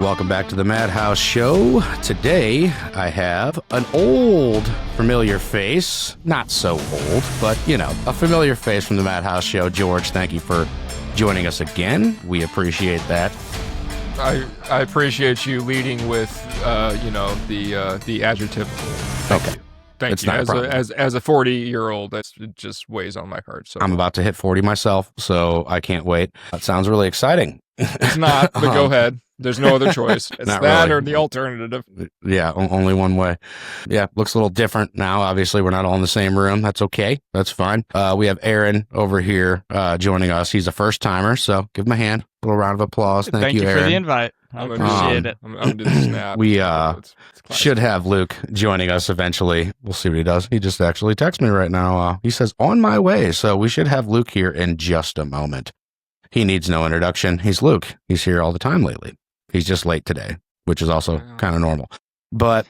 welcome back to the Madhouse Show. Today, I have an old, familiar face. Not so old, but, a familiar face from the Madhouse Show. George, thank you for joining us again. We appreciate that. I appreciate you leading with, the adjective. Okay. Thank you. As a 40-year-old, it just weighs on my heart. So I'm about to hit 40 myself, so I can't wait. That sounds really exciting. It's not, but go ahead. There's no other choice. It's Not that really. or the alternative. Yeah, only one way. Yeah, looks a little different now. Obviously, we're not all in the same room. That's okay. That's fine. We have Aaron over here joining us. He's a first-timer, so give him a hand. A little round of applause. Thank you, Aaron. For the invite. I appreciate it. I'm going to do the snap. We should have Luke joining us eventually. We'll see what he does. He just actually texted me right now. He says, on my way. So we should have Luke here in just a moment. He needs no introduction. He's Luke. He's here all the time lately. He's just late today, which is also kind of normal. But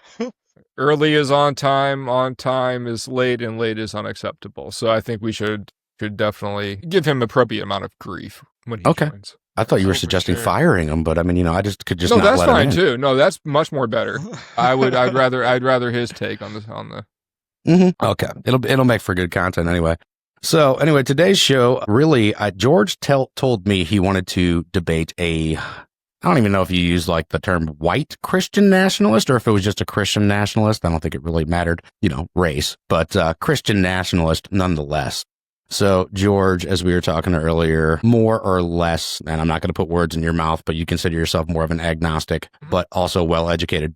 early is on time is late, and late is unacceptable. So I think we should definitely give him appropriate amount of grief when he joins. I thought you were suggesting firing him, but I mean, I just could just no, not that's let him fine in. too. No, that's much more better. I'd rather his take on the. Mm-hmm. Okay, it'll make for good content anyway. So anyway, today's show really, George told me he wanted to debate I don't even know if you use like the term white Christian nationalist or if it was just a Christian nationalist. I don't think it really mattered, race, but Christian nationalist nonetheless. So George, as we were talking earlier, more or less, and I'm not going to put words in your mouth, but you consider yourself more of an agnostic, but also well-educated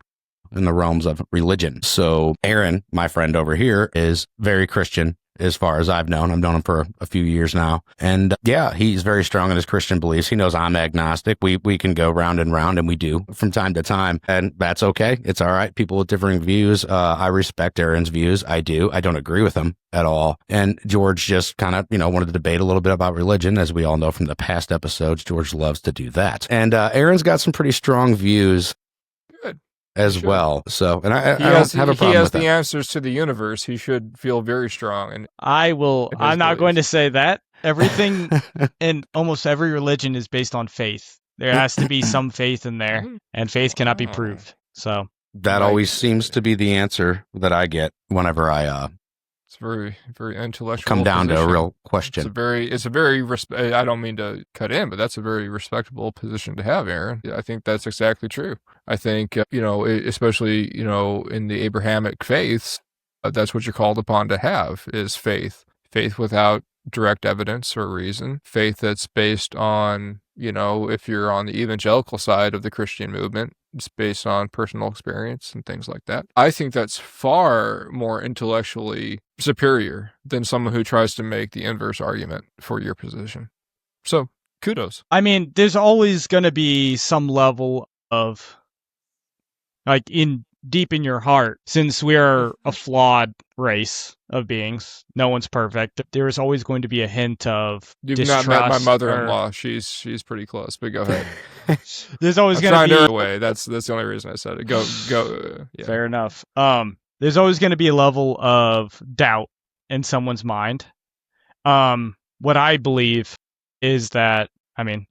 in the realms of religion. So Aaron, my friend over here, is very Christian. As far as I've known him for a few years now. And yeah, he's very strong in his Christian beliefs. He knows I'm agnostic. We can go round and round, and we do from time to time. And that's okay. It's all right. People with differing views. I respect Aaron's views. I do. I don't agree with them at all. And George just kind of, wanted to debate a little bit about religion. As we all know from the past episodes, George loves to do that. And Aaron's got some pretty strong views. As well. So, and I don't have a problem with that. He has the answers to the universe. He should feel very strong. And I'm not going to say that. Everything in almost every religion is based on faith. There has to be some faith in there, and faith cannot be proved. So that always seems to be the answer that I get whenever I it's very, very intellectual. Come down position. to a real question. It's a very I don't mean to cut in, but that's a very respectable position to have, Aaron. I think that's exactly true. I think, especially, in the Abrahamic faiths, that's what you're called upon to have is faith. Faith without direct evidence or reason. Faith that's based on, if you're on the evangelical side of the Christian movement, it's based on personal experience and things like that. I think that's far more intellectually superior than someone who tries to make the inverse argument for your position. So, kudos. I mean, there's always going to be some level of, like, deep in your heart, since we are a flawed race of beings, no one's perfect, there is always going to be a hint of distrust. You've not met my mother-in-law. She's pretty close, but go ahead. There's always going to be a way. That's the only reason I said it. Go. Yeah. Fair enough. There's always going to be a level of doubt in someone's mind. What I believe is that,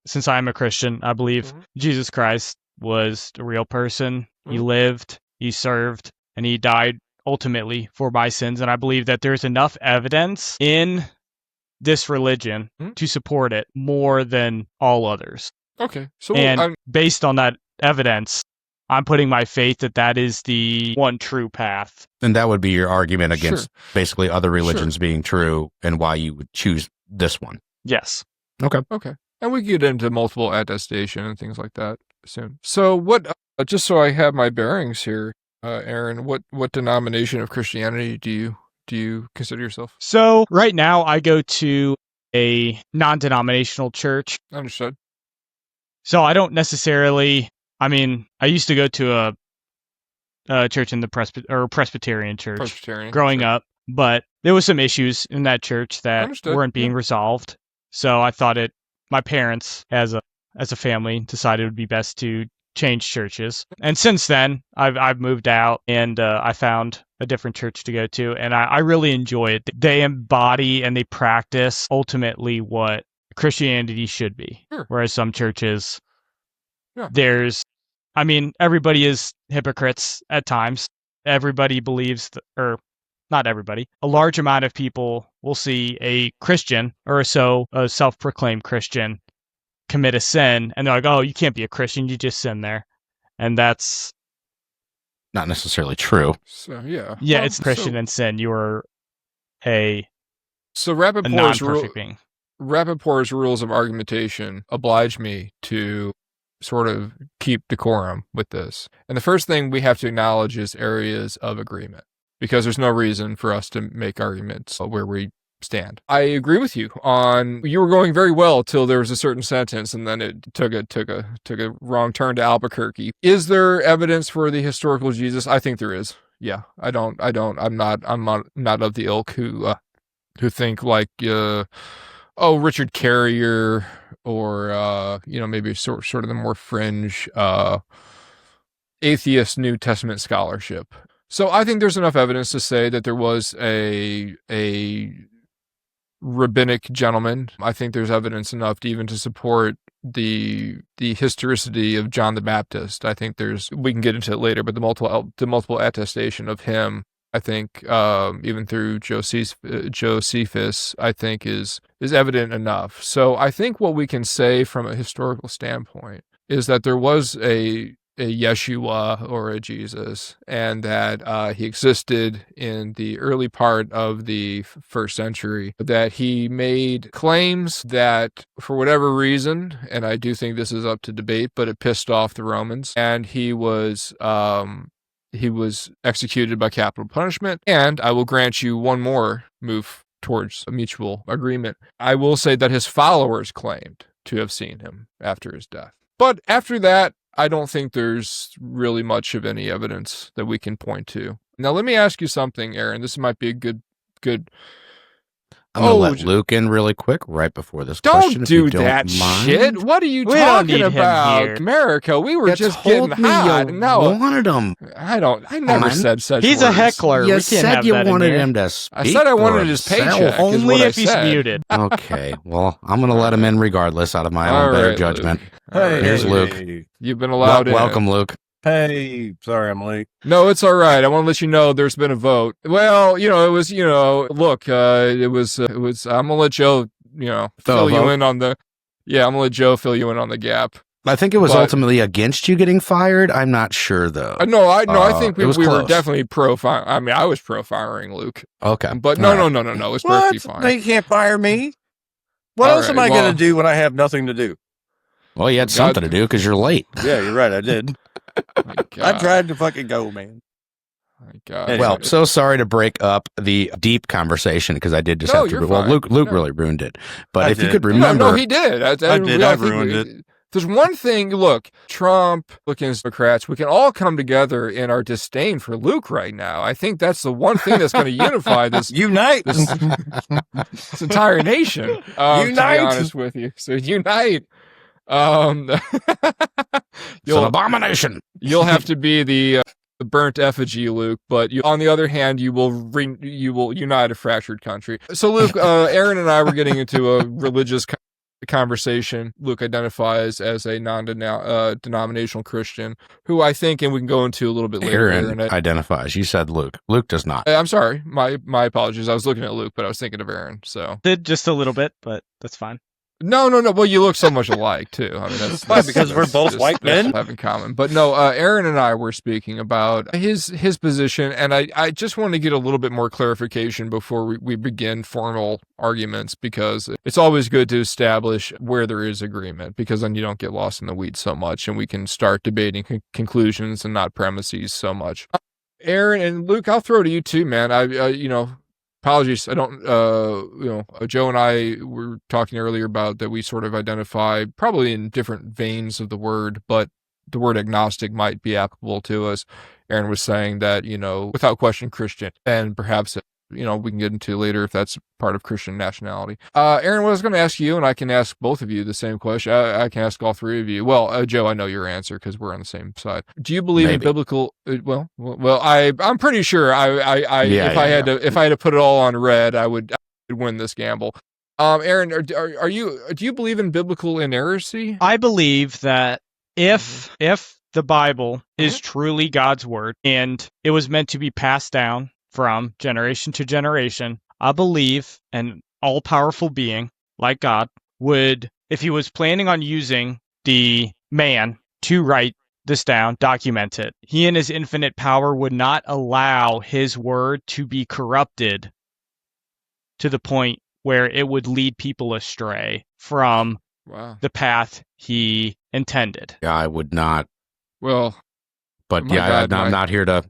since I'm a Christian, I believe Jesus Christ was a real person. He lived, he served, and he died ultimately for my sins. And I believe that there's enough evidence in this religion to support it more than all others. Okay. So, based on that evidence, I'm putting my faith that is the one true path. And that would be your argument against basically other religions being true and why you would choose this one. Yes. Okay. And we get into multiple attestation and things like that soon. So what, just so I have my bearings here, Aaron, what denomination of Christianity do you consider yourself? So right now I go to a non-denominational church. Understood. So I don't necessarily, I used to go to a church in the Presbyterian church growing up, but there was some issues in that church that weren't being resolved. So I thought my parents as a family decided it would be best to change churches. And since then, I've moved out and I found a different church to go to, and I really enjoy it. They embody and they practice ultimately what Christianity should be. Sure. Whereas some churches, there's I mean, everybody is hypocrites at times. Everybody believes, or not everybody, a large amount of people will see a Christian or so, a self-proclaimed Christian, commit a sin, and they're like, oh, you can't be a Christian, you just sin there. And that's not necessarily true. So, yeah. Yeah, well, it's Christian and sin. You are a non-perfect being. Rappaport's rules of argumentation oblige me to sort of keep decorum with this. And the first thing we have to acknowledge is areas of agreement, because there's no reason for us to make arguments where we stand. I agree with you on, you were going very well till there was a certain sentence, and then it took a wrong turn to Albuquerque. Is there evidence for the historical Jesus? I think there is. Yeah, I'm not of the ilk who think like, Richard Carrier, or maybe sort of the more fringe atheist New Testament scholarship. So I think there's enough evidence to say that there was a rabbinic gentleman. I think there's evidence enough to support the historicity of John the Baptist. I think we can get into it later, but the multiple attestation of him, I think, even through Josephus, I think is evident enough. So I think what we can say from a historical standpoint is that there was a Yeshua or a Jesus, and that he existed in the early part of the first century, that he made claims that for whatever reason, and I do think this is up to debate, but it pissed off the Romans, and he was executed by capital punishment. And I will grant you one more move towards a mutual agreement. I will say that his followers claimed to have seen him after his death. But after that, I don't think there's really much of any evidence that we can point to. Now, let me ask you something, Aaron. This might be a good. I'm going to let Luke in really quick right before this question. Don't do that shit. What are you talking about? America, we were just getting hot. No, wanted him. I never said such He's words. A heckler. You said you wanted him to speak. I said I wanted his paycheck. Only if he's muted. Okay, well, I'm going to let him in regardless out of my own better judgment. Hey, here's Luke. You've been allowed in. Welcome, Luke. Hey, sorry I'm late. No, it's all right. I want to let you know there's been a vote. Well, it was, look, it was, I'm going to let Joe, fill you in on the, I'm going to let Joe fill you in on the gap. I think it was ultimately against you getting fired. I'm not sure, though. No, I think we were definitely pro-firing. I mean, I was pro-firing Luke. Okay. But no. It's perfectly fine. They can't fire me. What else am I going to do when I have nothing to do? Well, you had something to do because you're late. Yeah, you're right. I did. I tried to fucking go, man. My God. Anyway. Well, so sorry to break up the deep conversation because I did just have to. Well, Luke really ruined it. But if you could remember, no, he did. I did. I ruined it. There's one thing. Look, Trump, Democrats, we can all come together in our disdain for Luke right now. I think that's the one thing that's going to unify this. Unite this entire nation. Unite. To be honest with you, so unite. It's an abomination. You'll have to be the burnt effigy, Luke. But on the other hand, you will unite a fractured country. So, Luke, Aaron and I were getting into a religious conversation. Luke identifies as a non-denominational Christian, who I think, and we can go into a little bit later. Aaron identifies. You said Luke. Luke does not. I'm sorry. My apologies. I was looking at Luke, but I was thinking of Aaron. So did just a little bit, but that's fine. No. Well, you look so much alike too. I mean, that's because we're both white men have in common. But no, Aaron and I were speaking about his position, and I just want to get a little bit more clarification before we begin formal arguments, because it's always good to establish where there is agreement, because then you don't get lost in the weeds so much, and we can start debating conclusions and not premises so much. Aaron and Luke, I'll throw to you too, man. Apologies. I don't, Joe and I were talking earlier about that we sort of identify probably in different veins of the word, but the word agnostic might be applicable to us. Aaron was saying that, without question, Christian, and perhaps, we can get into later if that's part of Christian nationality. Aaron, what I was going to ask you, and I can ask both of you the same question. I can ask all three of you. Well, Joe, I know your answer because we're on the same side. Do you believe in biblical? I'm pretty sure. If I had to put it all on red, I would win this gamble. Aaron, do you believe in biblical inerrancy? I believe that if the Bible is truly God's word and it was meant to be passed down from generation to generation, I believe an all-powerful being like God would, if he was planning on using the man to write this down, document it, he in his infinite power would not allow his word to be corrupted to the point where it would lead people astray from the path he intended. Yeah, I would not. Well, but I'm not here to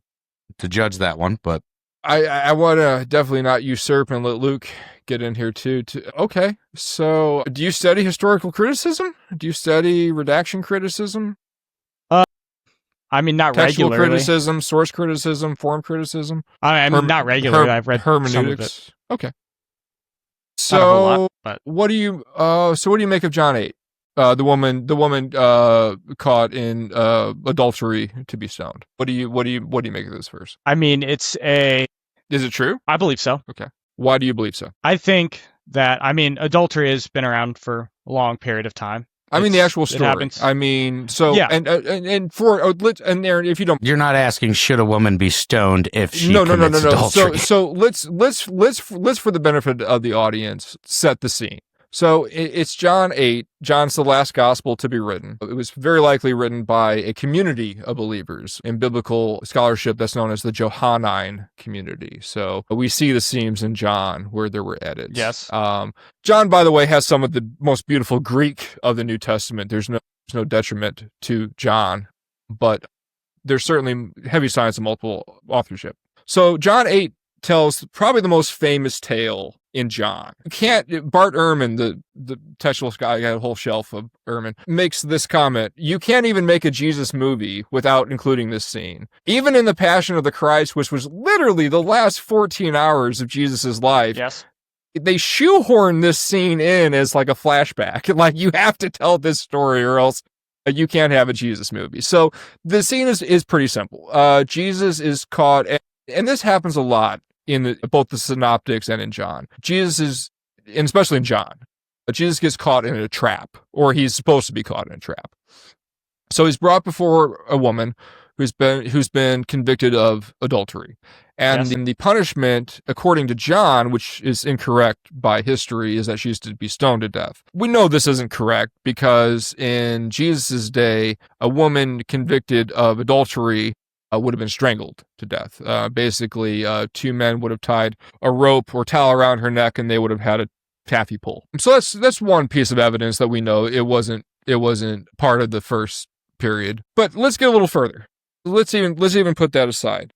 judge that one, but I want to definitely not usurp and let Luke get in here too. Okay, so do you study historical criticism? Do you study redaction criticism? I mean, not textual regularly. Criticism, source criticism, form criticism. I mean, not regularly. I've read hermeneutics. Some of it. Okay. So, not a whole lot, but what do you make of John 8? The woman caught in adultery to be stoned. What do you make of this verse? I mean, is it true? I believe so. Okay. Why do you believe so? I think that, adultery has been around for a long period of time. The actual story. Happens. I mean, so yeah. and Aaron, if you don't, you're not asking should a woman be stoned if she no. adultery. So let's for the benefit of the audience set the scene. So it's John 8. John's the last gospel to be written. It was very likely written by a community of believers in biblical scholarship that's known as the Johannine community. So we see the seams in John where there were edits. Yes. John, by the way, has some of the most beautiful Greek of the New Testament. There's no detriment to John, but there's certainly heavy signs of multiple authorship. So John 8 tells probably the most famous tale in John. Bart Ehrman, the textualist guy, I got a whole shelf of Ehrman, makes this comment: you can't even make a Jesus movie without including this scene. Even in the Passion of the Christ, which was literally the last 14 hours of Jesus' life, yes, they shoehorn this scene in as like a flashback. Like, you have to tell this story or else you can't have a Jesus movie. So the scene is pretty simple. Jesus is caught, and this happens a lot in both the synoptics and in John. And especially in John, Jesus gets caught in a trap, or he's supposed to be caught in a trap. So he's brought before a woman who's been convicted of adultery. And yes, the punishment, according to John, which is incorrect by history, is that she's to be stoned to death. We know this isn't correct because in Jesus' day, a woman convicted of adultery would have been strangled to death. Basically, two men would have tied a rope or towel around her neck, and they would have had a taffy pull. So that's one piece of evidence that we know it wasn't part of the first period. But let's get a little further. Let's even put that aside.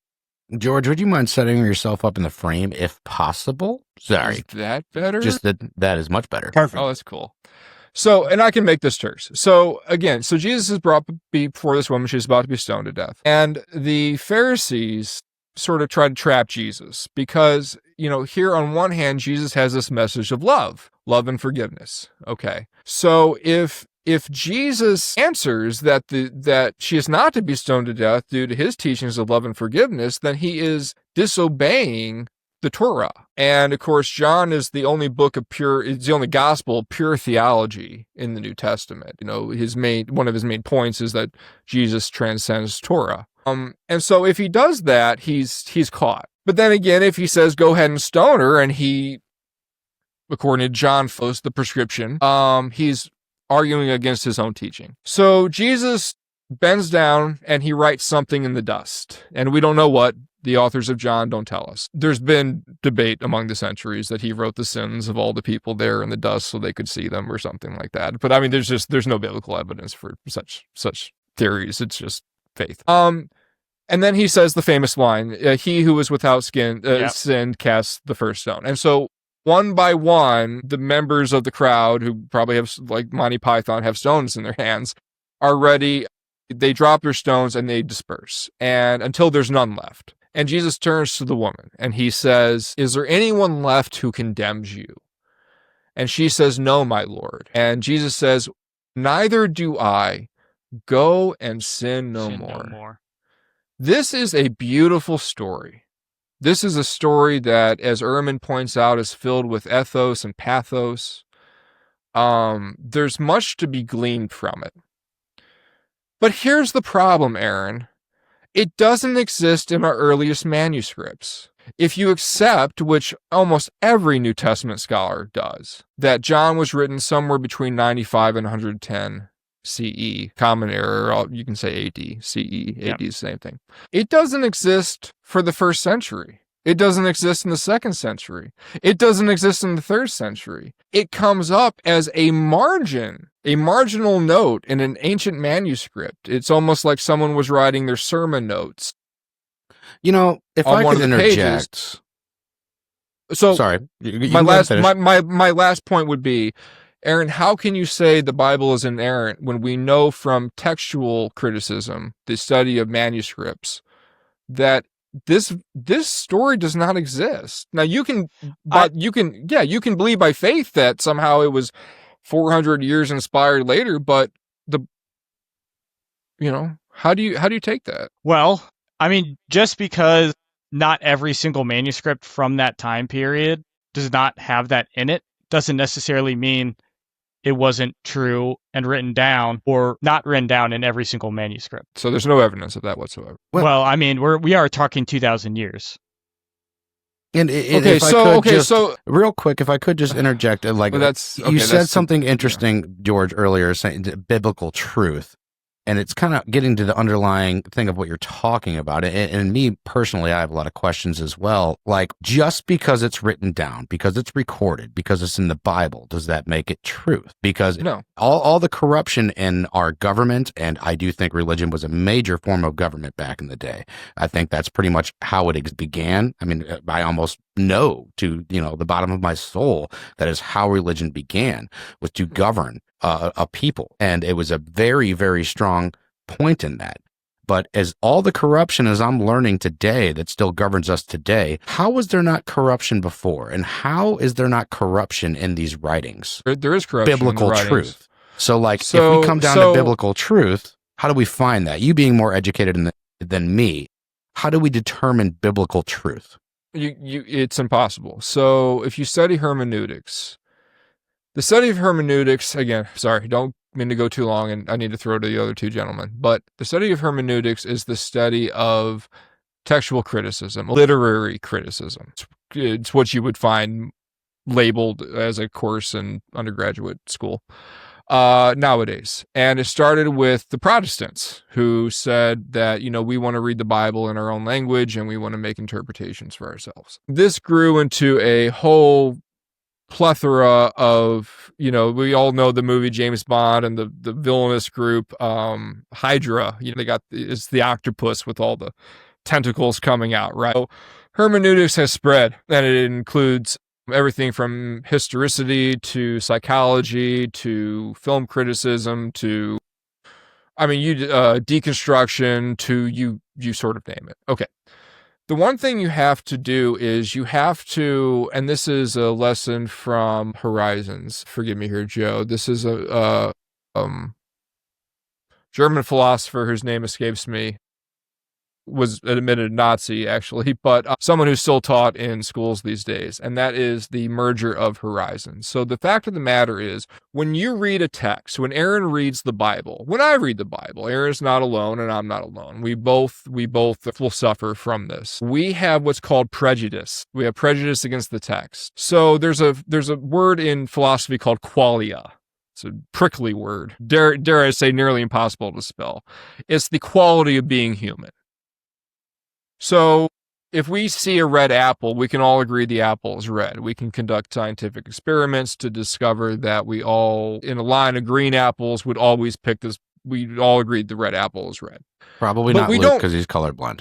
George, would you mind setting yourself up in the frame if possible? Sorry. Is that better? Just that is much better. Perfect. Oh, that's cool. So, and I can make this terse. So again, Jesus is brought before this woman. She's about to be stoned to death. And the Pharisees sort of try to trap Jesus because, here on one hand, Jesus has this message of love and forgiveness. Okay. So if Jesus answers that she is not to be stoned to death due to his teachings of love and forgiveness, then he is disobeying the Torah. And of course, John is the only it's the only gospel of pure theology in the New Testament. One of his main points is that Jesus transcends Torah. And so if he does that, he's caught. But then again, if he says, go ahead and stone her, and he, according to John, follows the prescription, he's arguing against his own teaching. So Jesus bends down and he writes something in the dust. And we don't know what. The authors of John don't tell us. There's been debate among the centuries that he wrote the sins of all the people there in the dust so they could see them or something like that. But there's no biblical evidence for such theories. It's just faith. And then he says the famous line, he who was without sin cast the first stone. And so one by one, the members of the crowd who probably have, like Monty Python, have stones in their hands, are ready. They drop their stones and they disperse, and until there's none left. And Jesus turns to the woman and he says, is there anyone left who condemns you? And she says, no, my Lord. And Jesus says, neither do I. Go and sin no more. This is a beautiful story. This is a story that, as Ehrman points out, is filled with ethos and pathos. There's much to be gleaned from it. But here's the problem, Aaron. It doesn't exist in our earliest manuscripts. If you accept, which almost every New Testament scholar does, that John was written somewhere between 95 and 110 CE, common error, you can say AD, CE, AD is the same thing. It doesn't exist for the first century. It doesn't exist in the second century. It doesn't exist in the third century. It comes up as a marginal note in an ancient manuscript. It's almost like someone was writing their sermon notes. You know, if I could interject. So sorry, my last point would be, Aaron, how can you say the Bible is inerrant when we know from textual criticism, the study of manuscripts, that this story does not exist? Now you can believe by faith that somehow it was 400 years inspired later, but how do you take that? Well, I mean, just because not every single manuscript from that time period does not have that in it, doesn't necessarily mean it wasn't true and written down or not written down in every single manuscript. So there's no evidence of that whatsoever. Well, I mean, we are talking 2,000 years. And real quick, if I could just interject, you said something interesting, George, earlier, saying biblical truth. And it's kind of getting to the underlying thing of what you're talking about. And me personally, I have a lot of questions as well. Like, just because it's written down, because it's recorded, because it's in the Bible, does that make it truth? Because no. all the corruption in our government, and I do think religion was a major form of government back in the day. I think that's pretty much how it began. I mean, I almost know to, the bottom of my soul, that is how religion began, was to govern a people. And it was a very, very strong point in that. But as all the corruption, as I'm learning today, that still governs us today, how was there not corruption before? And how is there not corruption in these writings? There is corruption biblical in the truth. So if we come down to biblical truth, how do we find that? You being more educated than me, how do we determine biblical truth? It's impossible. So if you study hermeneutics, the study of hermeneutics, again, sorry, don't mean to go too long, and I need to throw to the other two gentlemen, but the study of hermeneutics is the study of textual criticism, literary criticism. It's what you would find labeled as a course in undergraduate school nowadays. And it started with the Protestants, who said that, we want to read the Bible in our own language and we want to make interpretations for ourselves. This grew into a whole plethora of, we all know the movie James Bond and the villainous group Hydra. It's the octopus with all the tentacles coming out, right? So hermeneutics has spread, and it includes everything from historicity to psychology to film criticism to, deconstruction to you sort of name it. Okay. The one thing you have to do is and this is a lesson from Horizons. Forgive me here, Joe. This is a German philosopher whose name escapes me. Was an admitted Nazi, actually, but someone who's still taught in schools these days, and that is the merger of horizons. So the fact of the matter is, when you read a text, when Aaron reads the Bible, when I read the Bible, Aaron's not alone and I'm not alone. We both will suffer from this. We have what's called prejudice. We have prejudice against the text. So there's a word in philosophy called qualia. It's a prickly word. Dare I say nearly impossible to spell. It's the quality of being human. So if we see a red apple, we can all agree the apple is red. We can conduct scientific experiments to discover that we all, in a line of green apples, would always pick this. We all agreed the red apple is red. Probably not Luke, because he's colorblind.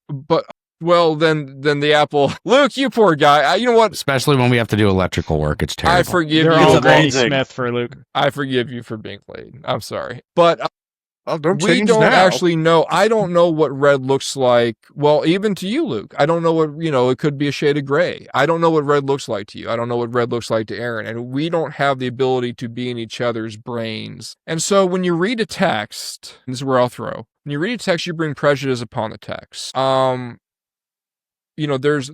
But, well, then the apple. Luke, you poor guy. You know what? Especially when we have to do electrical work. It's terrible. I forgive you. All Granny Smith for Luke. I forgive you for being late. I'm sorry. But we don't actually know. I don't know what red looks like. Well, even to you, Luke. I don't know what, it could be a shade of gray. I don't know what red looks like to you. I don't know what red looks like to Aaron. And we don't have the ability to be in each other's brains. And so when you read a text, this is where I'll throw. When you read a text, you bring prejudice upon the text. There's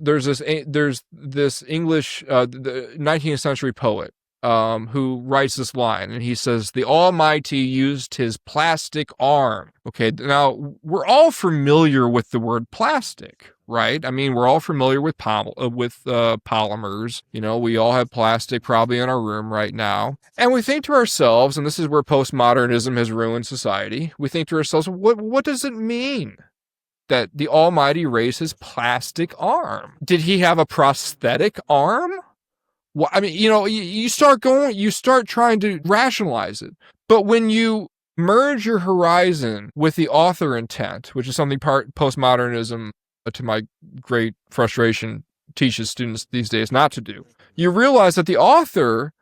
this English, the 19th century poet who writes this line, and he says, "The Almighty used his plastic arm." Okay, now we're all familiar with the word plastic, right? I mean, we're all familiar with polymers. You know, we all have plastic probably in our room right now. And we think to ourselves, and this is where postmodernism has ruined society, we think to ourselves, what does it mean that the Almighty raised his plastic arm? Did he have a prosthetic arm? Well, I mean, you know, you start trying to rationalize it. But when you merge your horizon with the author intent, which is something postmodernism, to my great frustration, teaches students these days not to do, you realize that the author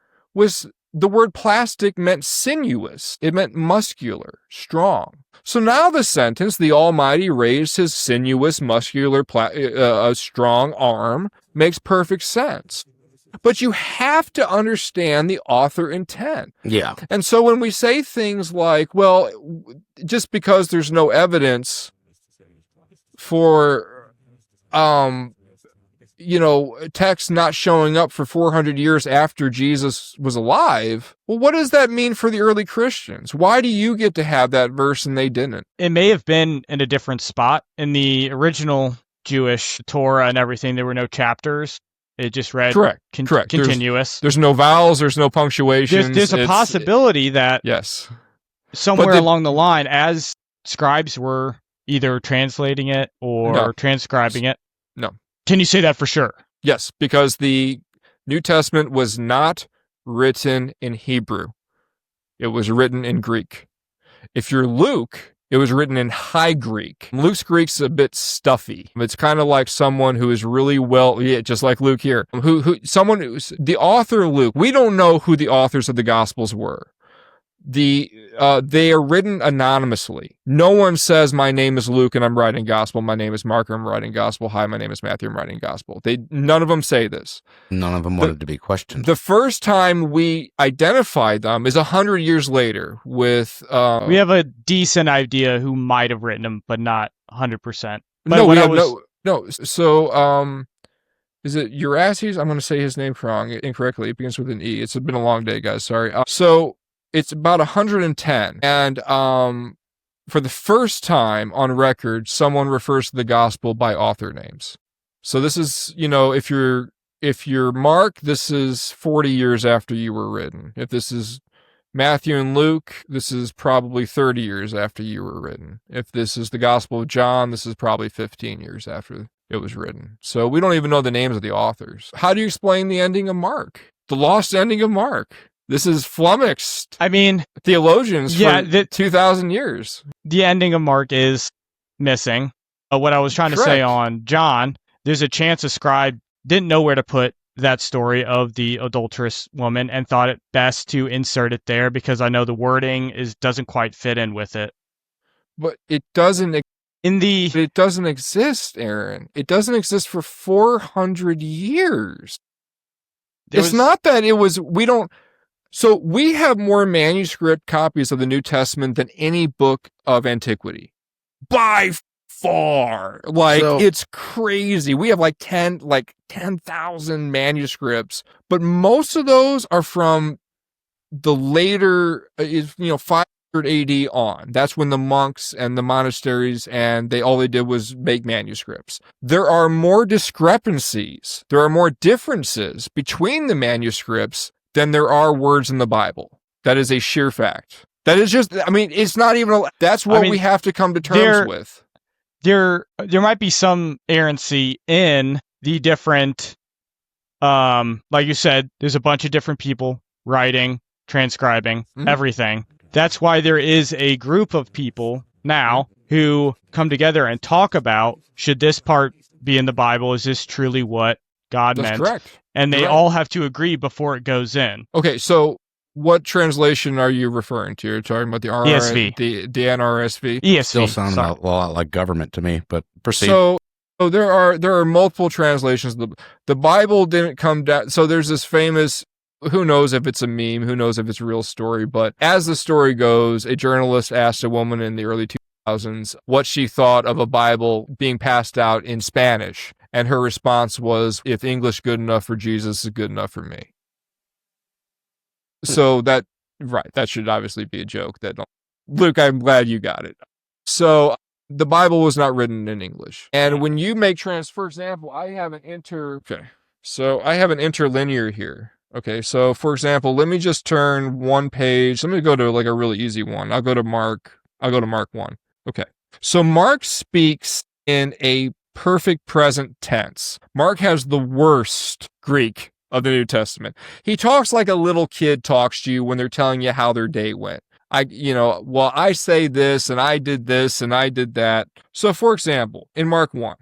the word plastic meant sinuous. It meant muscular, strong. So now the sentence, "the Almighty raised his sinuous, muscular, strong arm," makes perfect sense. But you have to understand the author intent. Yeah. And so when we say things like, well, just because there's no evidence for, text not showing up for 400 years after Jesus was alive, well, what does that mean for the early Christians? Why do you get to have that verse and they didn't? It may have been in a different spot. In the original Jewish Torah and everything, there were no chapters. It just read correct. Continuous. There's no vowels. There's no punctuation. There's a possibility that somewhere along the line, as scribes were either translating it or transcribing it. No. Can you say that for sure? Yes, because the New Testament was not written in Hebrew. It was written in Greek. If you're Luke, it was written in High Greek. Luke's Greek's a bit stuffy. It's kind of like someone who is really just like Luke here. The author Luke, we don't know who the authors of the Gospels were. They are written anonymously. No one says, "My name is Luke and I'm writing gospel. My name is Mark and I'm writing gospel. Hi, my name is Matthew, I'm writing gospel." None of them say this. None of them wanted to be questioned. The first time we identified them is 100 years later with... we have a decent idea who might have written them, but not 100%. No. So, is it Uraces? I'm going to say his name incorrectly. It begins with an E. It's been a long day, guys. Sorry. So it's about 110. And for the first time on record, someone refers to the gospel by author names. So this is, if you're Mark, this is 40 years after you were written. If this is Matthew and Luke, this is probably 30 years after you were written. If this is the Gospel of John, this is probably 15 years after it was written. So we don't even know the names of the authors. How do you explain the ending of Mark? The lost ending of Mark? This is flummoxed. I mean, theologians for 2,000 years. The ending of Mark is missing. What I was trying to say on John, there's a chance a scribe didn't know where to put that story of the adulterous woman and thought it best to insert it there because I know the wording doesn't quite fit in with it. But it doesn't exist, Aaron. It doesn't exist for 400 years. It's not that it was, so we have more manuscript copies of the New Testament than any book of antiquity. By far. It's crazy. We have 10,000 manuscripts, but most of those are from the later, 500 AD on. That's when the monks and the monasteries all they did was make manuscripts. There are more discrepancies. There are more differences between the manuscripts than there are words in the Bible. That is a sheer fact. That is just, it's not even, that's what we have to come to terms with. There might be some errancy in the different, like you said, there's a bunch of different people writing, transcribing, everything. That's why there is a group of people now who come together and talk about, should this part be in the Bible? Is this truly what God meant? That's correct. And they all have to agree before it goes in. Okay, so what translation are you referring to? You're talking about the ESV. the NRSV? ESV. Still sounds a lot like government to me, but proceed. So there are multiple translations. The Bible didn't come down. So there's this famous, who knows if it's a meme, who knows if it's a real story, but as the story goes, a journalist asked a woman in the early 2000s what she thought of a Bible being passed out in Spanish. And her response was, if English good enough for Jesus is good enough for me. So that should obviously be a joke. Luke, I'm glad you got it. So the Bible was not written in English. And when you make for example, I have an interlinear here. Okay, so for example, let me just turn one page. Let me go to like a really easy one. I'll go to Mark 1. Okay, so Mark speaks in a perfect present tense. Mark has the worst Greek of the New Testament. He talks like a little kid talks to you when they're telling you how their day went. I say this and I did this and I did that. So for example, in Mark 1,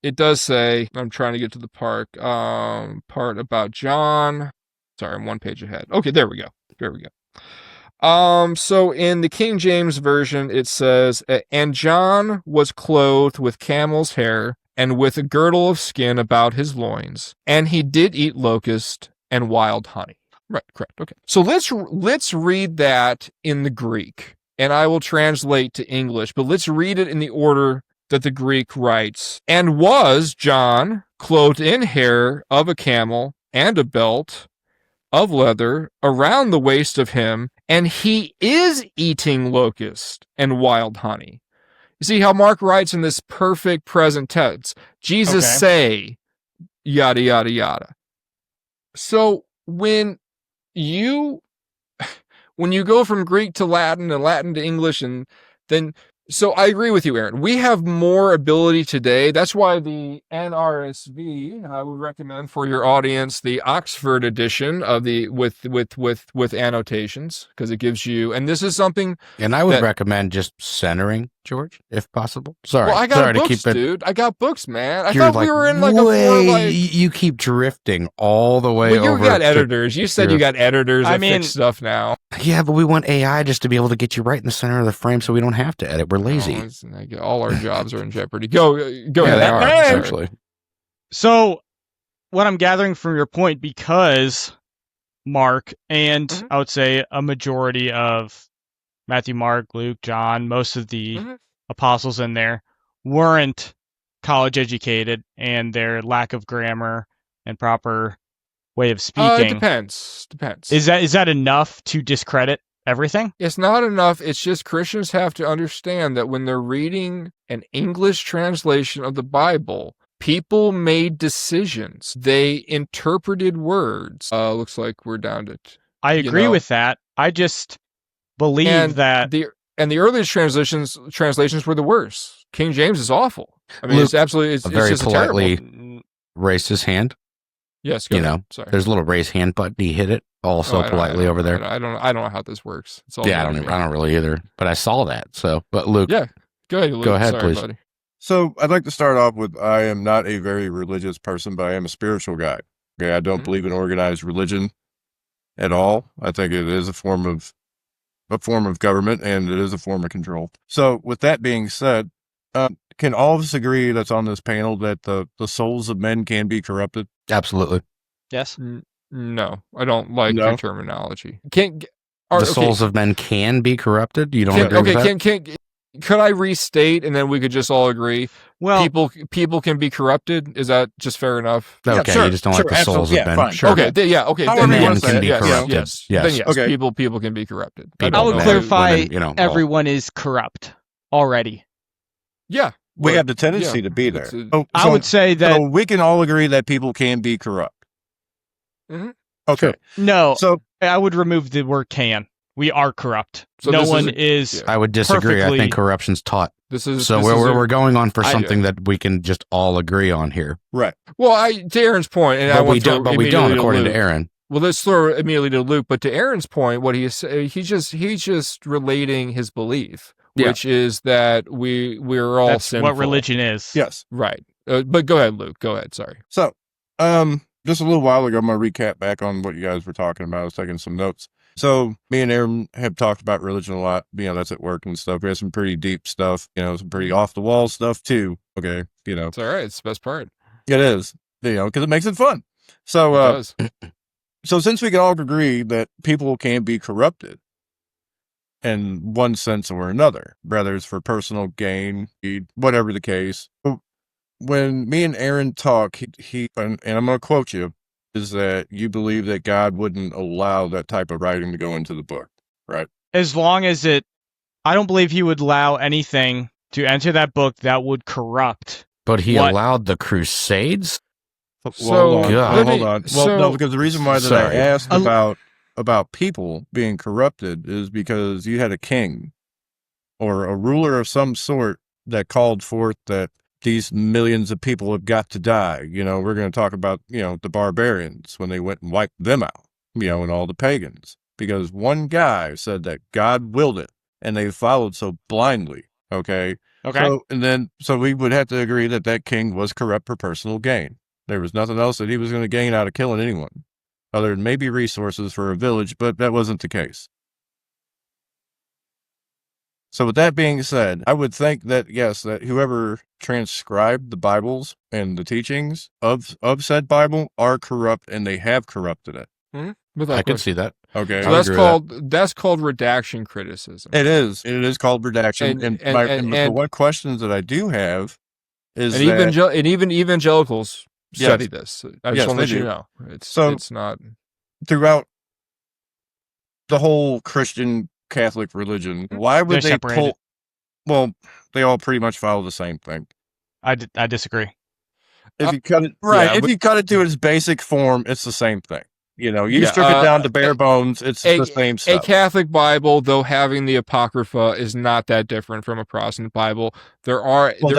it does say, I'm trying to get to the part about John. Sorry, I'm one page ahead. Okay, there we go. So in the King James Version, it says, and John was clothed with camel's hair and with a girdle of skin about his loins, and he did eat locust and wild honey. Right, correct. Okay. So let's read that in the Greek, and I will translate to English, but let's read it in the order that the Greek writes. And was John clothed in hair of a camel and a belt of leather around the waist of him, and he is eating locust and wild honey. You see how Mark writes in this perfect present tense. Jesus say, yada, yada, yada. So when you go from Greek to Latin and Latin to English, and then, so I agree with you, Aaron. We have more ability today. That's why the NRSV, I would recommend for your audience the Oxford edition of the with annotations, because it gives you, and this is something. And I would recommend just centering, George, if possible. Sorry, well, I got books, dude. I got books, man. I thought we were in like a 4 You keep drifting all the way over. You got editors. You said you got editors that fix stuff now. Yeah, but we want AI just to be able to get you right in the center of the frame, so we don't have to edit. We're lazy. All our jobs are in jeopardy. Go ahead. They are, essentially. So, what I'm gathering from your point, because Mark and I would say a majority of Matthew, Mark, Luke, John, most of the apostles in there weren't college educated, and their lack of grammar and proper way of speaking. Depends. Is that enough to discredit everything? It's not enough. It's just Christians have to understand that when they're reading an English translation of the Bible, people made decisions. They interpreted words. Looks like we're down to. I agree with that. I just believe that the earliest translations were the worst. King James is awful. I mean, Luke, it's very just politely terrible. Raised his hand. Yes, go ahead. Sorry. There's a little raise hand button. He hit it also politely over there. I don't know how this works. I don't really either. But I saw that. So, but Luke, go ahead. Luke. Go ahead, Sorry, please. Buddy. So I'd like to start off with, I am not a very religious person, but I am a spiritual guy. Okay, I don't believe in organized religion at all. I think it is a form of government, and it is a form of control. So with that being said, can all of us agree that's on this panel that the souls of men can be corrupted? Absolutely. Yes. No, I don't like your terminology. Souls of men can be corrupted? You don't agree with that? Could I restate, and then we could just all agree? Well, people can be corrupted. Is that just fair enough? Okay, you just don't like the souls of men. Fine. Sure. Okay, okay. Then men can be corrupted. Yes. Then yes. Okay. People can be corrupted. I would clarify, everyone is corrupt already. Yeah. We have the tendency to be there. I would say that we can all agree that people can be corrupt. Mm-hmm. Okay. Sure. No. So I would remove the word "can." We are corrupt. So no one is. I would disagree. I think corruption's taught. We're going on for something that we can just all agree on here. Right. Well, to Aaron's point, and we don't, according to Aaron. Well, let's throw immediately to Luke. But to Aaron's point, what he's just relating his belief. Which is that we're all That's sinful. what religion is. Yes. Right. But go ahead, Luke. Go ahead. Sorry. So, just a little while ago, I'm going to recap back on what you guys were talking about. I was taking some notes. So, me and Aaron have talked about religion a lot. That's at work and stuff. We have some pretty deep stuff, some pretty off-the-wall stuff, too. Okay, It's all right. It's the best part. It is, because it makes it fun. So, so since we can all agree that people can be corrupted, in one sense or another, whether it's for personal gain, whatever the case. When me and Aaron talk, he and I'm going to quote you, is that you believe that God wouldn't allow that type of writing to go into the book, right? As long as I don't believe he would allow anything to enter that book that would corrupt. But he allowed the Crusades? Well, hold on. Well, no, because the reason why that I asked about people being corrupted is because you had a king or a ruler of some sort that called forth that these millions of people have got to die. We're going to talk about, the barbarians when they went and wiped them out, and all the pagans, because one guy said that God willed it and they followed so blindly. Okay. So we would have to agree that that king was corrupt for personal gain. There was nothing else that he was going to gain out of killing anyone other than maybe resources for a village, but that wasn't the case. So with that being said, I would think that, yes, that whoever transcribed the Bibles and the teachings of said Bible are corrupt, and they have corrupted it. I can see that. Okay. So that's called redaction criticism. It is. It is called redaction. And the one questions that I do have is even evangelicals study this. I just want to let you know. It's not throughout the whole Christian Catholic religion. Why would they pull? Well, they all pretty much follow the same thing. I disagree. If you cut it if you cut it to its basic form, it's the same thing. You strip it down to bare bones, it's the same stuff. A Catholic Bible, though having the Apocrypha, is not that different from a Protestant Bible. There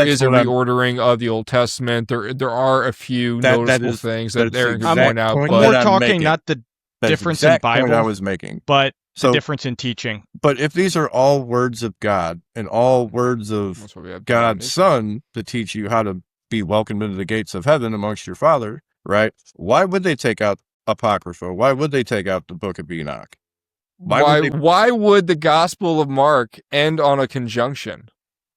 is a reordering of the Old Testament. There are a few noticeable things that Aaron can point out. I'm more talking not the difference in Bible I was making, but the difference in teaching. But if these are all words of God and all words of God's Son to teach you how to be welcomed into the gates of heaven amongst your Father, right? Why would they take out Apocrypha? Why would they take out the Book of Enoch? Why would the Gospel of Mark end on a conjunction?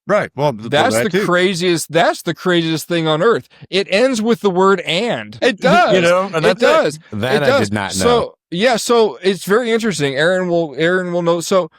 Right. Well, that's the craziest. That's the craziest thing on earth. It ends with the word "and." It does. It does. That I did not know. So it's very interesting. Aaron will know. So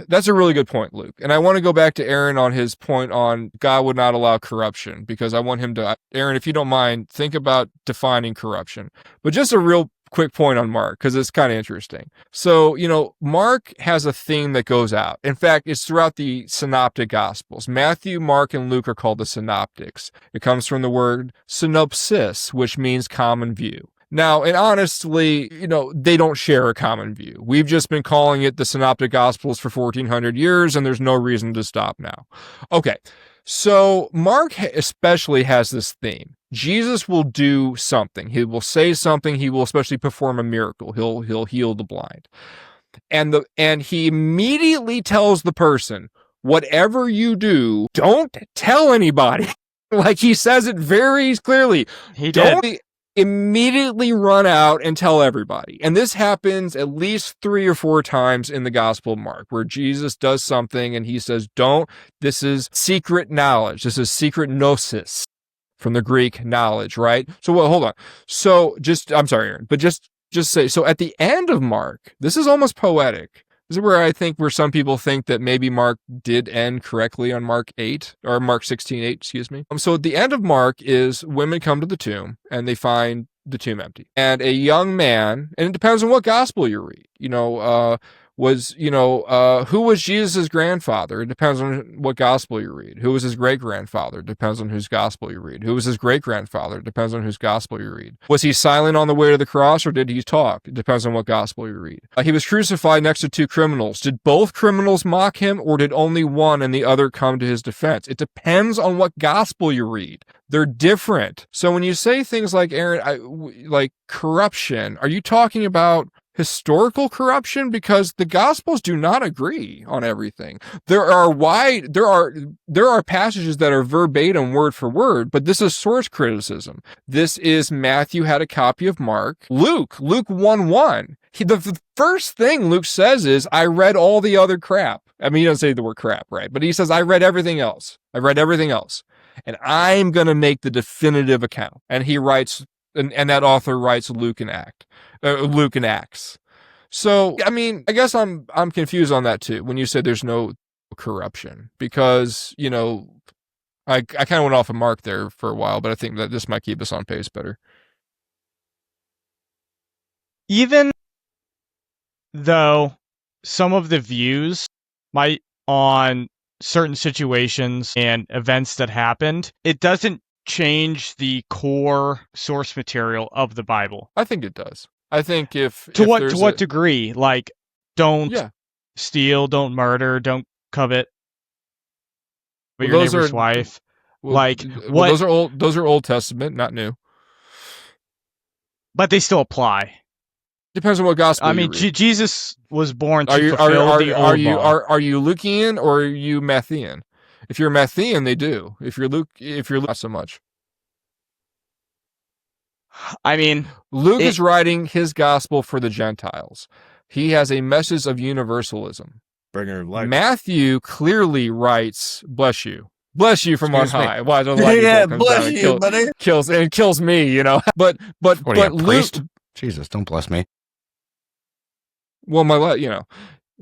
that's a really good point, Luke. And I want to go back to Aaron on his point on God would not allow corruption, because I want him to, Aaron, if you don't mind, think about defining corruption. But just a real quick point on Mark, because it's kind of interesting. So, Mark has a theme that goes out. In fact, it's throughout the synoptic gospels. Matthew, Mark, and Luke are called the synoptics. It comes from the word synopsis, which means common view. Now, and honestly, they don't share a common view. We've just been calling it the Synoptic Gospels for 1400 years, and there's no reason to stop now. Okay, so Mark especially has this theme. Jesus will do something. He will say something. He will especially perform a miracle. He'll heal the blind. And he immediately tells the person, whatever you do, don't tell anybody. Like, he says it very clearly. Don't immediately run out and tell everybody. And this happens at least 3 or 4 times in the Gospel of Mark, where Jesus does something and he says, this is secret knowledge. This is secret gnosis, from the Greek knowledge, right? So, hold on. So I'm sorry, Aaron, but just say, so at the end of Mark, this is almost poetic. This is where some people think that maybe Mark did end correctly on Mark 8, or Mark 16:8, excuse me. So at the end of Mark is women come to the tomb and they find the tomb empty. And a young man, and it depends on what gospel you read, who was Jesus' grandfather? It depends on what gospel you read. Who was his great-grandfather? It depends on whose gospel you read. Who was his great-grandfather? It depends on whose gospel you read. Was he silent on the way to the cross, or did he talk? It depends on what gospel you read. He was crucified next to 2 criminals. Did both criminals mock him, or did only one and the other come to his defense? It depends on what gospel you read. They're different. So when you say things like, Aaron, like corruption, are you talking about historical corruption? Because the Gospels do not agree on everything. There are passages that are verbatim, word for word, but this is source criticism. This is Matthew had a copy of Mark. Luke 1:1. The first thing Luke says is, I read all the other crap. I mean, he doesn't say the word crap, right? But he says, I read everything else. And I'm going to make the definitive account. And he writes, and that author writes Luke and Acts. So, I mean, I guess I'm confused on that too, when you said there's no corruption, because, I kind of went off of Mark there for a while, but I think that this might keep us on pace better. even though some of the views might on certain situations and events that happened, it doesn't change the core source material of the Bible. I think it does. I think to what degree? Like, don't steal, don't murder, don't covet your neighbor's wife. Those are old. Those are Old Testament, not New. But they still apply. Depends on what gospel. I mean, Jesus was born to fulfill the old law. Are you Lukean or are you Matthean? If you're Matthean, they do. If you're Luke, not so much. I mean, Luke is writing his gospel for the Gentiles. He has a message of universalism. Bringer of life. Matthew clearly writes, "Bless you." Bless you from on high. Why the bless you, buddy. Kills me, you know. But Luke, Jesus, don't bless me. Well,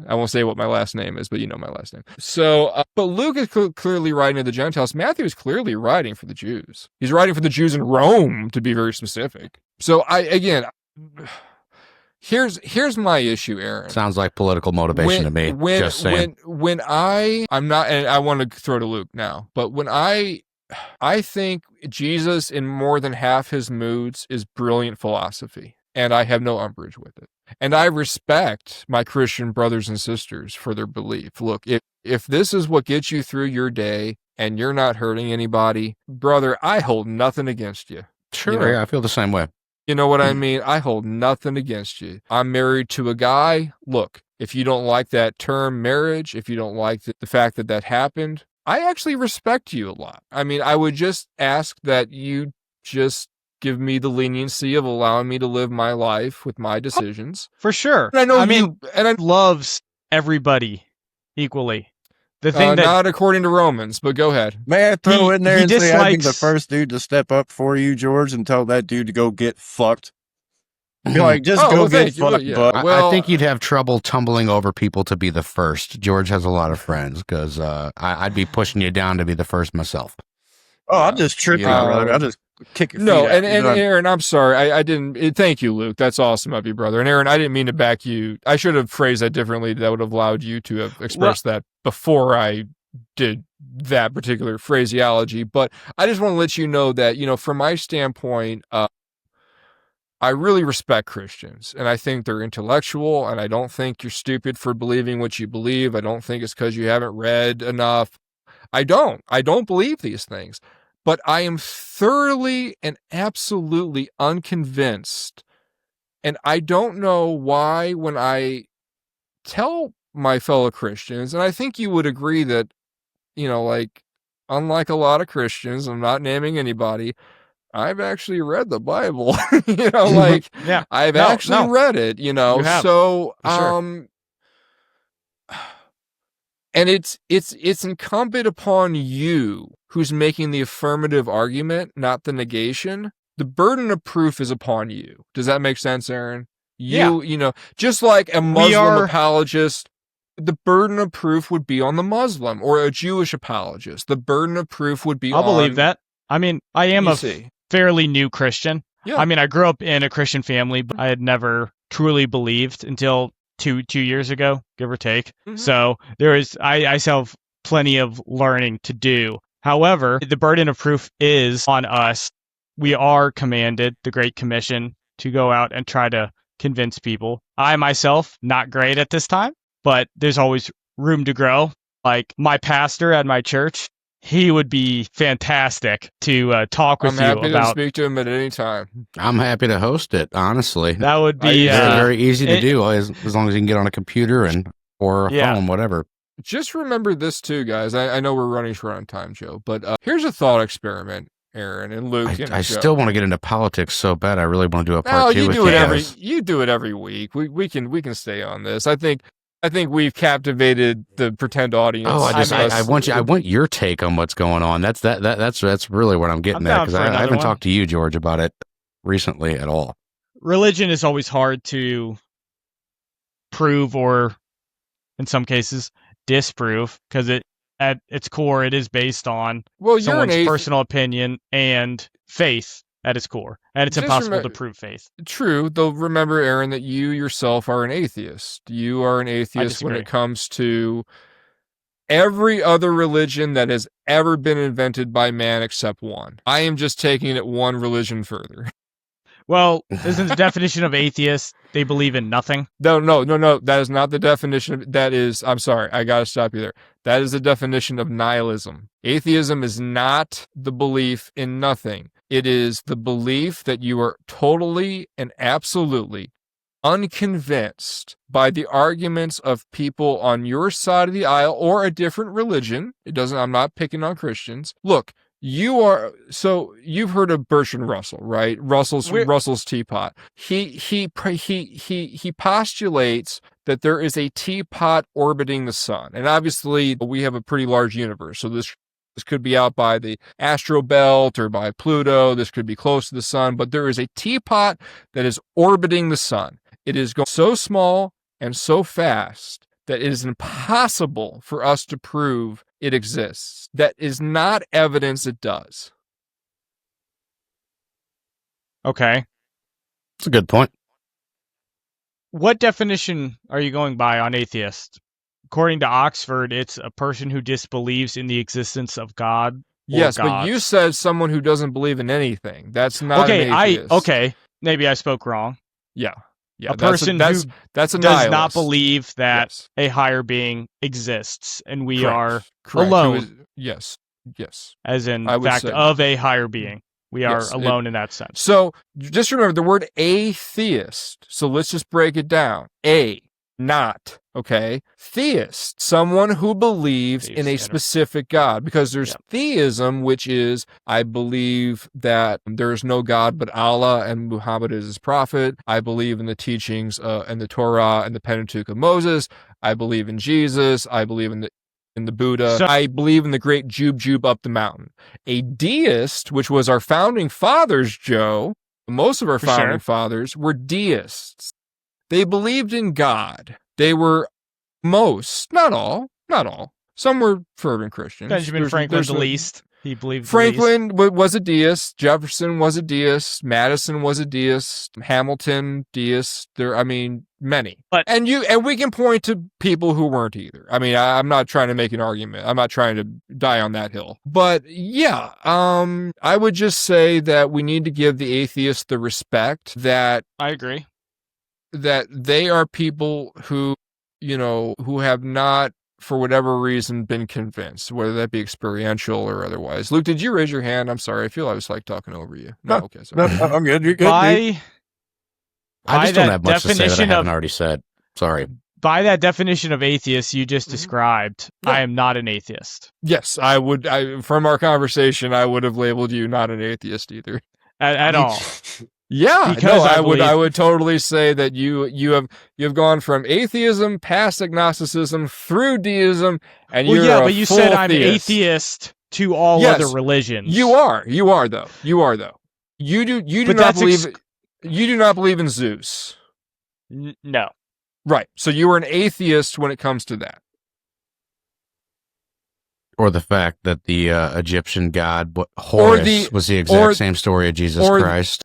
I won't say what my last name is, but you know my last name. So, but Luke is clearly writing to the Gentiles. Matthew is clearly writing for the Jews. He's writing for the Jews in Rome, to be very specific. So, here's my issue, Aaron. Sounds like political motivation to me. Just saying. I'm not, and I want to throw to Luke now, but when I think Jesus in more than half his moods is brilliant philosophy, and I have no umbrage with it. And I respect my Christian brothers and sisters for their belief. Look, if this is what gets you through your day and you're not hurting anybody, brother, I hold nothing against you. Sure, yeah, I feel the same way. You know what I mean? I hold nothing against you. I'm married to a guy. Look, if you don't like that term marriage, if you don't like the fact that happened, I actually respect you a lot. I mean, I would just ask that you just give me the leniency of allowing me to live my life with my decisions. For sure. And I know loves everybody equally. The thing that, not according to Romans, but go ahead. May I throw in there and say I'd be the first dude to step up for you, George, and tell that dude to go get fucked? Be like, just go get fucked. Yeah. But I think you'd have trouble tumbling over people to be the first. George has a lot of friends because I'd be pushing you down to be the first myself. Oh, I'll just trip you, brother. I'll just kick your feet out. And Aaron, I'm sorry. I didn't. Thank you, Luke. That's awesome of you, brother. And Aaron, I didn't mean to back you. I should have phrased that differently. That would have allowed you to have expressed that before I did that particular phraseology. But I just want to let you know that, from my standpoint, I really respect Christians, and I think they're intellectual, and I don't think you're stupid for believing what you believe. I don't think it's because you haven't read enough. I don't believe these things. But I am thoroughly and absolutely unconvinced. And I don't know why when I tell my fellow Christians, and I think you would agree that, unlike a lot of Christians, I'm not naming anybody, I've actually read the Bible, I've actually read it, You have. So, sure. And it's incumbent upon you who's making the affirmative argument, not the negation. The burden of proof is upon you. Does that make sense, Aaron? Just like a Muslim apologist, the burden of proof would be on the Muslim, or a Jewish apologist. The burden of proof would be I'll believe that. I mean, I am a fairly new Christian. Yeah. I mean, I grew up in a Christian family, but I had never truly believed until two years ago, give or take. Mm-hmm. So I still have plenty of learning to do. However, the burden of proof is on us. We are commanded, the Great Commission, to go out and try to convince people. I myself, not great at this time, but there's always room to grow. Like my pastor at my church, he would be fantastic to talk with you about. I'm happy to speak to him at any time. I'm happy to host it, honestly. That would be very easy to do as long as you can get on a computer or a phone, whatever. Just remember this too, guys. I know we're running short on time, Joe, but here's a thought experiment, Aaron and Luke. I still want to get into politics so bad. I really want to do a part 2 with you guys. You do it every week. We can stay on this. I think we've captivated the pretend audience. Oh, I want your take on what's going on. That's really what I'm getting at, because I haven't talked to you, George, about it recently at all. Religion is always hard to prove, or in some cases disprove, because at its core it is based on someone's personal opinion and faith. at its core, and it's impossible to prove faith. True, though. Remember, Aaron, that you yourself are an atheist. You are an atheist when it comes to every other religion that has ever been invented by man except one. I am just taking it one religion further. Well, isn't the definition of atheist they believe in nothing? No. That is not the definition. I'm sorry. I got to stop you there. That is the definition of nihilism. Atheism is not the belief in nothing. It is the belief that you are totally and absolutely unconvinced by the arguments of people on your side of the aisle or a different religion. I'm not picking on Christians. Look, you've heard of Bertrand Russell, right? Russell's teapot. He postulates that there is a teapot orbiting the sun. And obviously we have a pretty large universe. So this could be out by the astral belt or by Pluto. This could be close to the sun, but there is a teapot that is orbiting the sun. It is going so small and so fast that it is impossible for us to prove it exists. That is not evidence it does. Okay. That's a good point. What definition are you going by on atheist? According to Oxford, it's a person who disbelieves in the existence of God. Yes, but you said someone who doesn't believe in anything. That's not an atheist. Maybe I spoke wrong. Yeah. A person who does not believe that a higher being exists, and we are alone. Yes. As in fact of a higher being. We are alone in that sense. So just remember the word atheist. So let's just break it down. Not, okay? Theist, someone who believes in a specific God, because there's theism, which is, I believe that there is no God but Allah and Muhammad is his prophet. I believe in the teachings and the Torah and the Pentateuch of Moses. I believe in Jesus. I believe in the Buddha. I believe in the great Jube up the mountain. A deist, which was our founding fathers, Joe, most of our founding fathers were deists. They believed in God. They were not all. Some were fervent Christians. Benjamin Franklin, the least. He believed Franklin was a deist. Jefferson was a deist. Madison was a deist. Hamilton, deist. Many. And we can point to people who weren't either. I'm not trying to make an argument. I'm not trying to die on that hill. But yeah, I would just say that we need to give the atheists the respect that I agree. That they are people who have not, for whatever reason, been convinced, whether that be experiential or otherwise. Luke, did you raise your hand? I'm sorry. I feel I was talking over you. No, okay. Sorry. No, I'm good. You're good. I just don't have much to say that I haven't already said. Sorry. By that definition of atheist you just described, I am not an atheist. Yes, I would. From our conversation, I would have labeled you not an atheist either. At all. Yeah, because I would totally say that you have gone from atheism past agnosticism through deism, and but you said I'm theist. Atheist to all other religions. You are though. You do not believe in Zeus. No. Right. So you are an atheist when it comes to that. Or the fact that the Egyptian god Horus was the exact same story of Jesus Christ.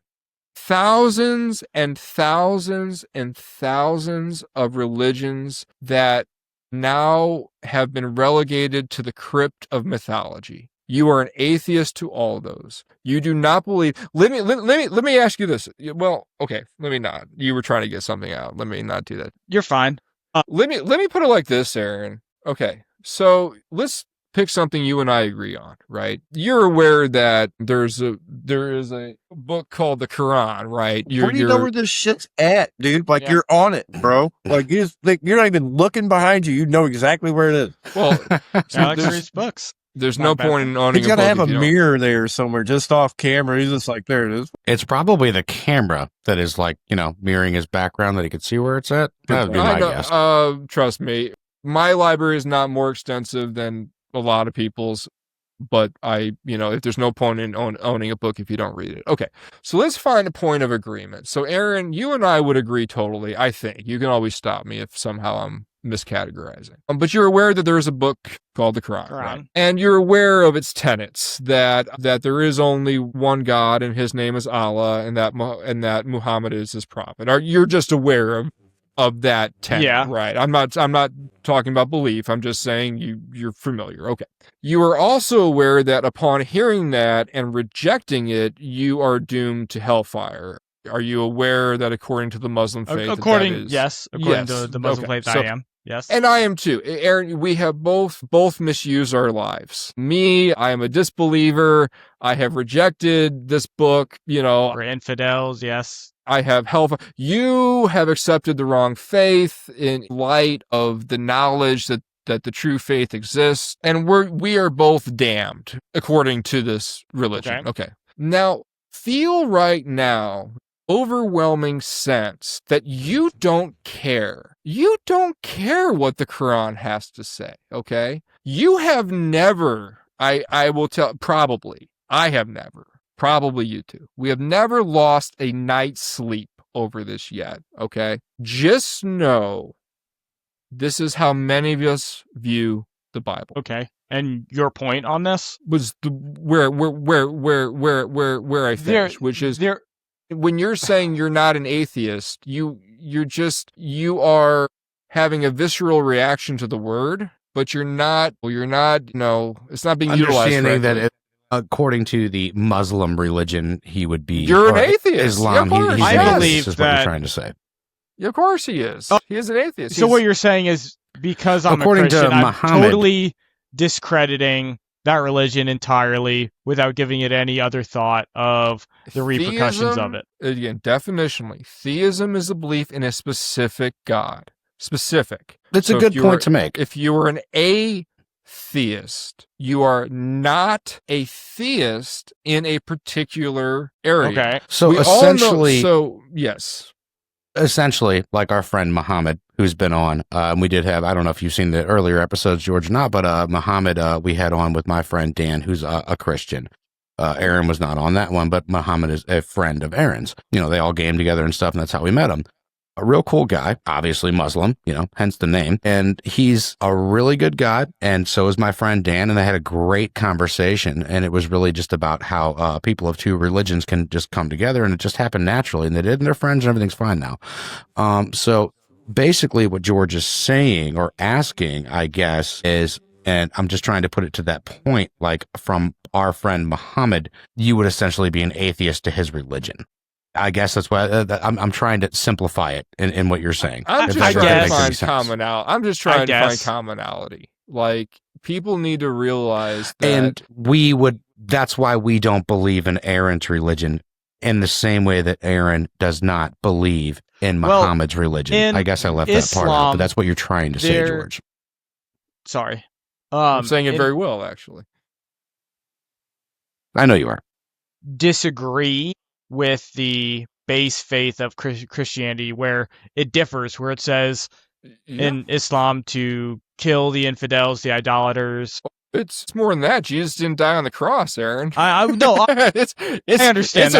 Thousands and thousands and thousands of religions that now have been relegated to the crypt of mythology. You are an atheist to all those. You do not believe. Let me ask you this. Well, okay, let me not. You were trying to get something out. Let me not do that. You're fine. Let me put it like this, Aaron. Okay, so let's pick something you and I agree on, right? You're aware that there is a book called the Quran, right? Where do you know where this shit's at, dude? You're on it, bro. You're not even looking behind you. You know exactly where it is. Well, Alex reads books. There's no point in owning a book. He's got to have a mirror there somewhere, just off camera. He's just like, there it is. It's probably the camera that is mirroring his background that he could see where it's at. That would be my guess. Trust me, my library is not more extensive than a lot of people's, but if there's no point in owning a book if you don't read it. Okay, so let's find a point of agreement. So Aaron, you and I would agree totally. I think you can always stop me if somehow I'm miscategorizing. But you're aware that there is a book called the Quran. Right? And you're aware of its tenets, that there is only one God and his name is Allah, and that Muhammad is his prophet. You're just aware of that tenet, right? I'm not talking about belief. I'm just saying you're familiar. Okay. You are also aware that upon hearing that and rejecting it, you are doomed to hellfire. Are you aware that according to the Muslim faith, according to the Muslim faith, I am. Yes. And I am too. Aaron, we have both misused our lives. Me, I am a disbeliever. I have rejected this book, We're infidels, yes. I have hellfire. You have accepted the wrong faith in light of the knowledge that the true faith exists. And we are both damned according to this religion. Okay. Now, feel right now overwhelming sense that you don't care. You don't care what the Quran has to say, okay? You have never, I will tell, probably, I have never, probably you too. We have never lost a night's sleep over this yet, okay? Just know this is how many of us view the Bible. Okay. And your point on this was where I finished, which is when you're saying you're not an atheist, you are having a visceral reaction to the word, but you're not, it's not being utilized. Understanding that according to the Muslim religion, he would be. You're an atheist. Islam, yeah, I believe that. Is what what you're trying to say. Yeah, of course he is. He is an atheist. So what you're saying is because I'm according a Christian, I'm totally discrediting that religion entirely without giving it any other thought of the repercussions of it. Again, definitionally, theism is a belief in a specific God. Specific. That's a good point to make. If you are an atheist, you are not a theist in a particular area. Okay. So essentially, yes. Essentially, like our friend Muhammad, who's been on, we did have, I don't know if you've seen the earlier episodes, George, or not, but Muhammad, we had on with my friend Dan, who's a Christian. Aaron was not on that one, but Muhammad is a friend of Aaron's. They all game together and stuff, and that's how we met him. A real cool guy, obviously Muslim, hence the name. And he's a really good guy, and so is my friend Dan, and they had a great conversation, and it was really just about how people of two religions can just come together, and it just happened naturally, and they did, and they're friends, and everything's fine now. So basically what George is saying or asking, I guess, is, and I'm just trying to put it to that point, like from our friend Muhammad, you would essentially be an atheist to his religion. I guess that's why I'm trying to simplify it in what you're saying. I'm just trying to find commonality. I'm just trying to find commonality. Like, people need to realize that. And that's why we don't believe in Aaron's religion in the same way that Aaron does not believe in Muhammad's religion. I guess I left that part out, but that's what you're trying to say, George. Sorry. I'm saying it very well, actually. I know you are. Disagree with the base faith of Christianity, where it differs, where it says in Islam to kill the infidels, the idolaters. It's more than that. Jesus didn't die on the cross, Aaron. I understand.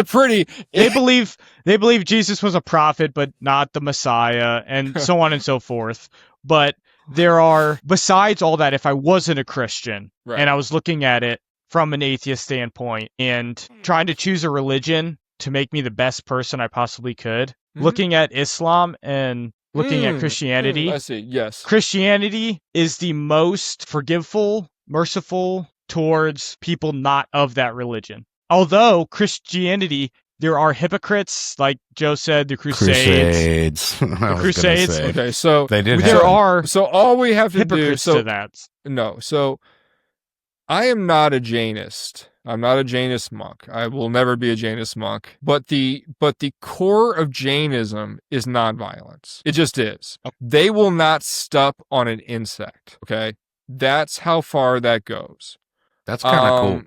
They believe Jesus was a prophet, but not the Messiah, and so on and so forth. But there are, besides all that, if I wasn't a Christian and I was looking at it from an atheist standpoint and trying to choose a religion to make me the best person I possibly could, looking at Islam and looking at Christianity. I see, yes. Christianity is the most forgiveful, merciful towards people not of that religion. Although Christianity, there are hypocrites, like Joe said, the Crusades. The Crusades. Okay, so they did. So all we have to do to that. No, so I am not a Jainist. I'm not a Jainist monk. I will never be a Jainist monk. But the core of Jainism is nonviolence. It just is. They will not step on an insect. Okay, that's how far that goes. That's kind of cool.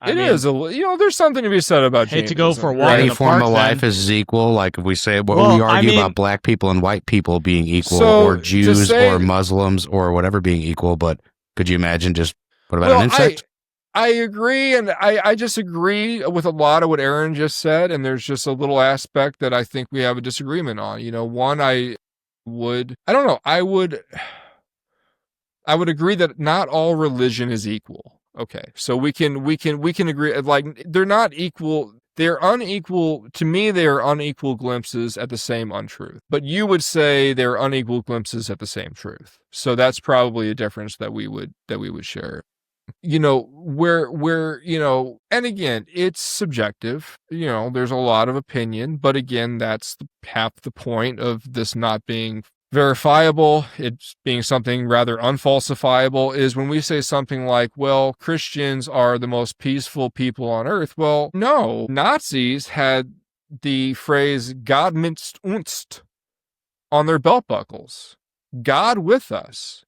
It is there's something to be said about Jainism. To go for a walk any in the form park, of life is equal. Like if we say we argue about black people and white people being equal, or Jews or Muslims or whatever being equal. But could you imagine just what about an insect? I agree, and I disagree with a lot of what Aaron just said, and there's just a little aspect that I think we have a disagreement on. One, I I don't know. I would agree that not all religion is equal. Okay. So we can agree, like, they're not equal. They're unequal. To me, they are unequal glimpses at the same untruth. But you would say they're unequal glimpses at the same truth. So that's probably a difference that we would share. Where, and again, it's subjective. There's a lot of opinion, but again, that's half the point of this not being verifiable, it's being something rather unfalsifiable, is when we say something like, well, Christians are the most peaceful people on earth. Well, no, Nazis had the phrase "God mit uns" on their belt buckles. God with us.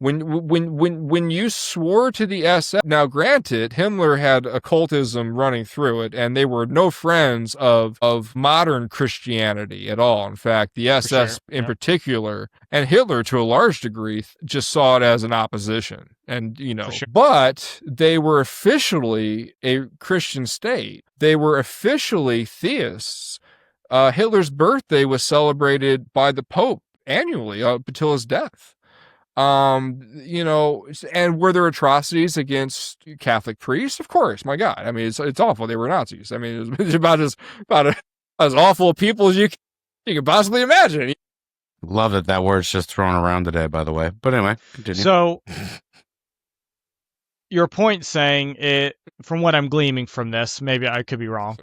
When you swore to the SS, now granted, Himmler had occultism running through it, and they were no friends of modern Christianity at all. In fact, the SS in particular, and Hitler to a large degree, just saw it as an opposition. And, but they were officially a Christian state. They were officially theists. Hitler's birthday was celebrated by the Pope annually up until his death. And were there atrocities against Catholic priests? Of course, my God. I mean, it's awful. They were Nazis. I mean, it's about as awful people as you can possibly imagine. Love that word's just thrown around today, by the way. But anyway, continue. So, your point saying it, from what I'm gleaming from this, maybe I could be wrong,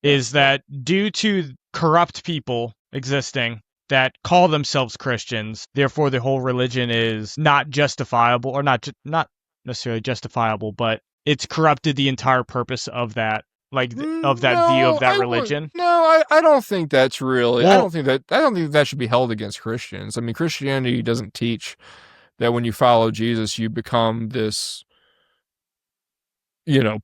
is that due to corrupt people existing that call themselves Christians, therefore the whole religion is not justifiable, or not necessarily justifiable, but it's corrupted the entire purpose of that, view of that religion. I don't think that's really. Well, I don't think that should be held against Christians. I mean, Christianity doesn't teach that when you follow Jesus, you become this,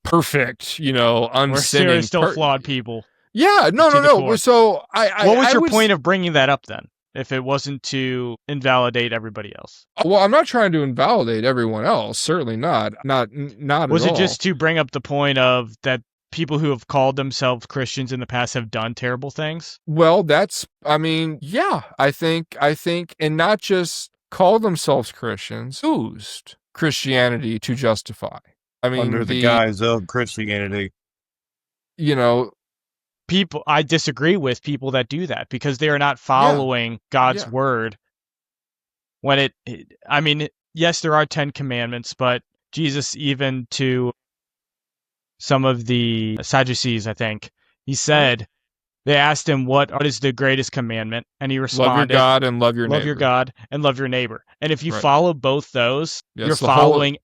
perfect, unsinning. We're still flawed people. Yeah, no. So what was your point of bringing that up then, if it wasn't to invalidate everybody else? Well, I'm not trying to invalidate everyone else. Certainly not. Not was at it all. Just to bring up the point of that people who have called themselves Christians in the past have done terrible things? Well, I think, and not just call themselves Christians, used Christianity to justify. I mean, under the guise of Christianity. People, I disagree with people that do that because they are not following God's word. When yes, there are 10 commandments, but Jesus, even to some of the Sadducees, I think, he said, they asked him, what is the greatest commandment? And he responded, love your God and love your neighbor. Love your God and love your neighbor. And if you follow both those, you're following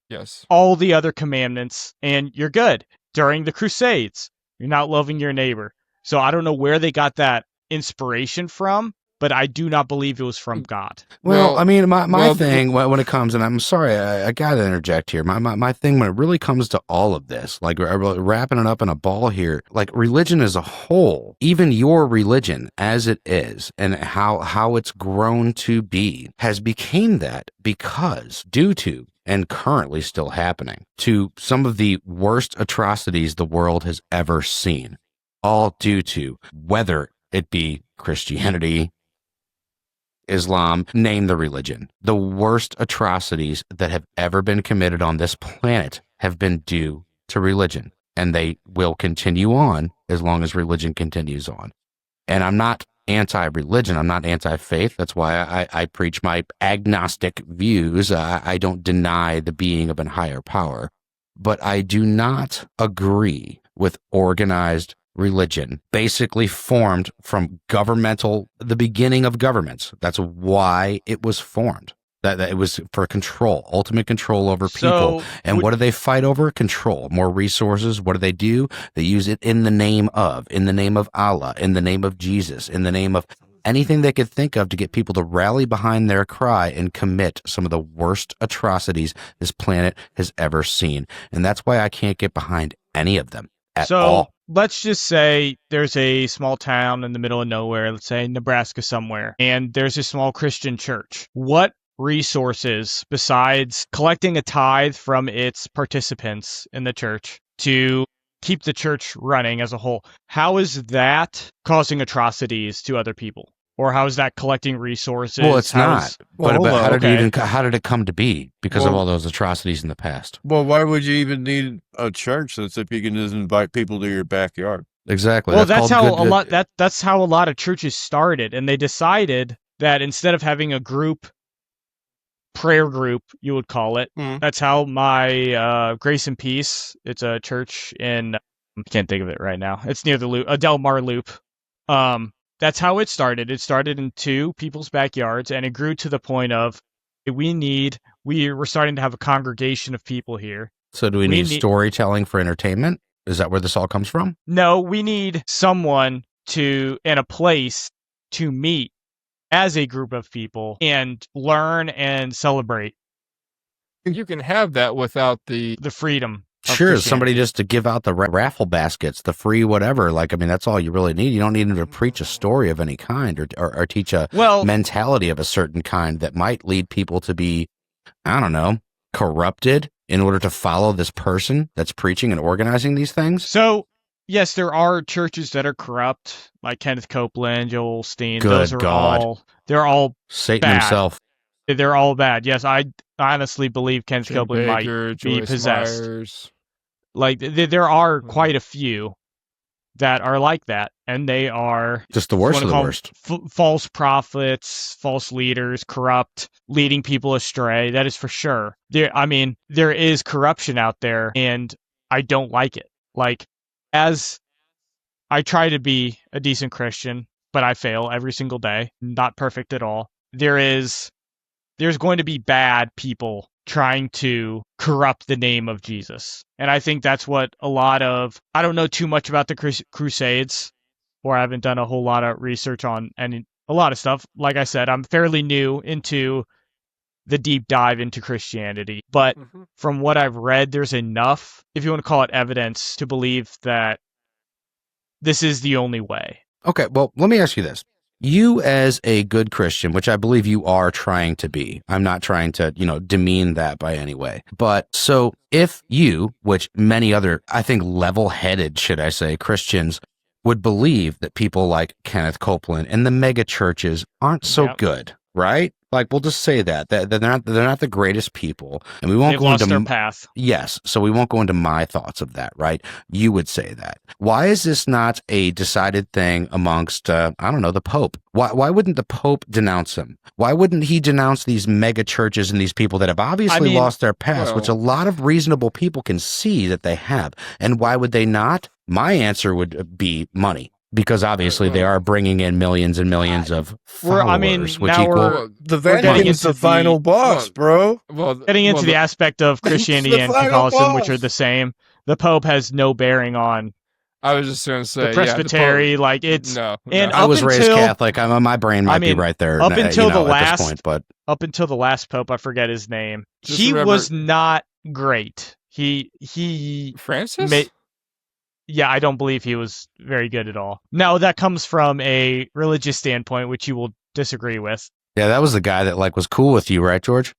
all the other commandments, and you're good. During the Crusades, you're not loving your neighbor. So I don't know where they got that inspiration from, but I do not believe it was from God. Well, I mean, my thing when it comes, and I'm sorry, I got to interject here. My thing when it really comes to all of this, like wrapping it up in a ball here, like religion as a whole, even your religion as it is, and how it's grown to be, has became that because due to, and currently still happening, to some of the worst atrocities the world has ever seen. All due to whether it be Christianity, Islam, name the religion. The worst atrocities that have ever been committed on this planet have been due to religion, and they will continue on as long as religion continues on. And I'm not anti-religion. I'm not anti-faith. That's why I preach my agnostic views. I don't deny the being of a higher power, but I do not agree with organized religion, basically formed from the beginning of governments. That's why it was formed. That it was for control, ultimate control over people. And what do they fight over? Control, more resources. What do? They use it in the name of Allah, in the name of Jesus, in the name of anything they could think of to get people to rally behind their cry and commit some of the worst atrocities this planet has ever seen. And that's why I can't get behind any of them at all. Let's just say there's a small town in the middle of nowhere, let's say Nebraska somewhere, and there's a small Christian church. What resources, besides collecting a tithe from its participants in the church to keep the church running as a whole, how is that causing atrocities to other people? Or how is that collecting resources? Well, it's not. But how did it come to be? Because of all those atrocities in the past. Well, why would you even need a church if you can just invite people to your backyard? Exactly. Well, that's how a lot of churches started, and they decided that instead of having a prayer group, you would call it. That's how my Grace and Peace. It's a church in, I can't think of it right now. It's near the Loop, Del Mar Loop. That's how it started. It started in two people's backyards, and it grew to the point of we're starting to have a congregation of people here. So do we need storytelling for entertainment? Is that where this all comes from? No, we need someone and a place to meet as a group of people and learn and celebrate. You can have that without the freedom. Sure, somebody just to give out the raffle baskets, the free whatever. Like, I mean, that's all you really need. You don't need them to preach a story of any kind or teach a mentality of a certain kind that might lead people to be, I don't know, corrupted in order to follow this person that's preaching and organizing these things. So, yes, there are churches that are corrupt, like Kenneth Copeland, Joel Osteen. They're all Satan bad. himself. They're all bad. Yes, I honestly believe Kenneth Copeland might be possessed. Myers. Like, there are quite a few that are like that, and they are just the worst of the worst. False prophets, false leaders, corrupt, leading people astray. That is for sure. There is corruption out there, and I don't like it. Like, as I try to be a decent Christian, but I fail every single day. Not perfect at all. There's going to be bad people trying to corrupt the name of Jesus. And I think that's what I don't know too much about the Crusades, or I haven't done a whole lot of research on a lot of stuff. Like I said, I'm fairly new into the deep dive into Christianity. But from what I've read, there's enough, if you want to call it evidence, to believe that this is the only way. Okay, well, let me ask you this. You as a good Christian, which I believe you are trying to be, I'm not trying to, demean that by any way. But so if you, which many other, I think level-headed, should I say, Christians would believe that people like Kenneth Copeland and the mega churches aren't so good, right? Like, we'll just say that they're not the greatest people, and we won't go into their path. Yes, so we won't go into my thoughts of that, right? You would say that. Why is this not a decided thing amongst, the Pope? Why wouldn't the Pope denounce him? Why wouldn't he denounce these mega churches and these people that have obviously lost their past, which a lot of reasonable people can see that they have? And why would they not? My answer would be money. Because obviously they are bringing in millions and millions of followers, which equal the Vatican's the final boss, bro. Getting into the aspect of Christianity and Catholicism, which are the same, the Pope has no bearing on. I was just going to say the presbytery, it's no. And I was raised Catholic. My brain might be right there. Up until the last at this point, but up until the last Pope, I forget his name. He was not great. He Francis. Yeah, I don't believe he was very good at all. No, that comes from a religious standpoint, which you will disagree with. Yeah, that was the guy that was cool with you, right, George?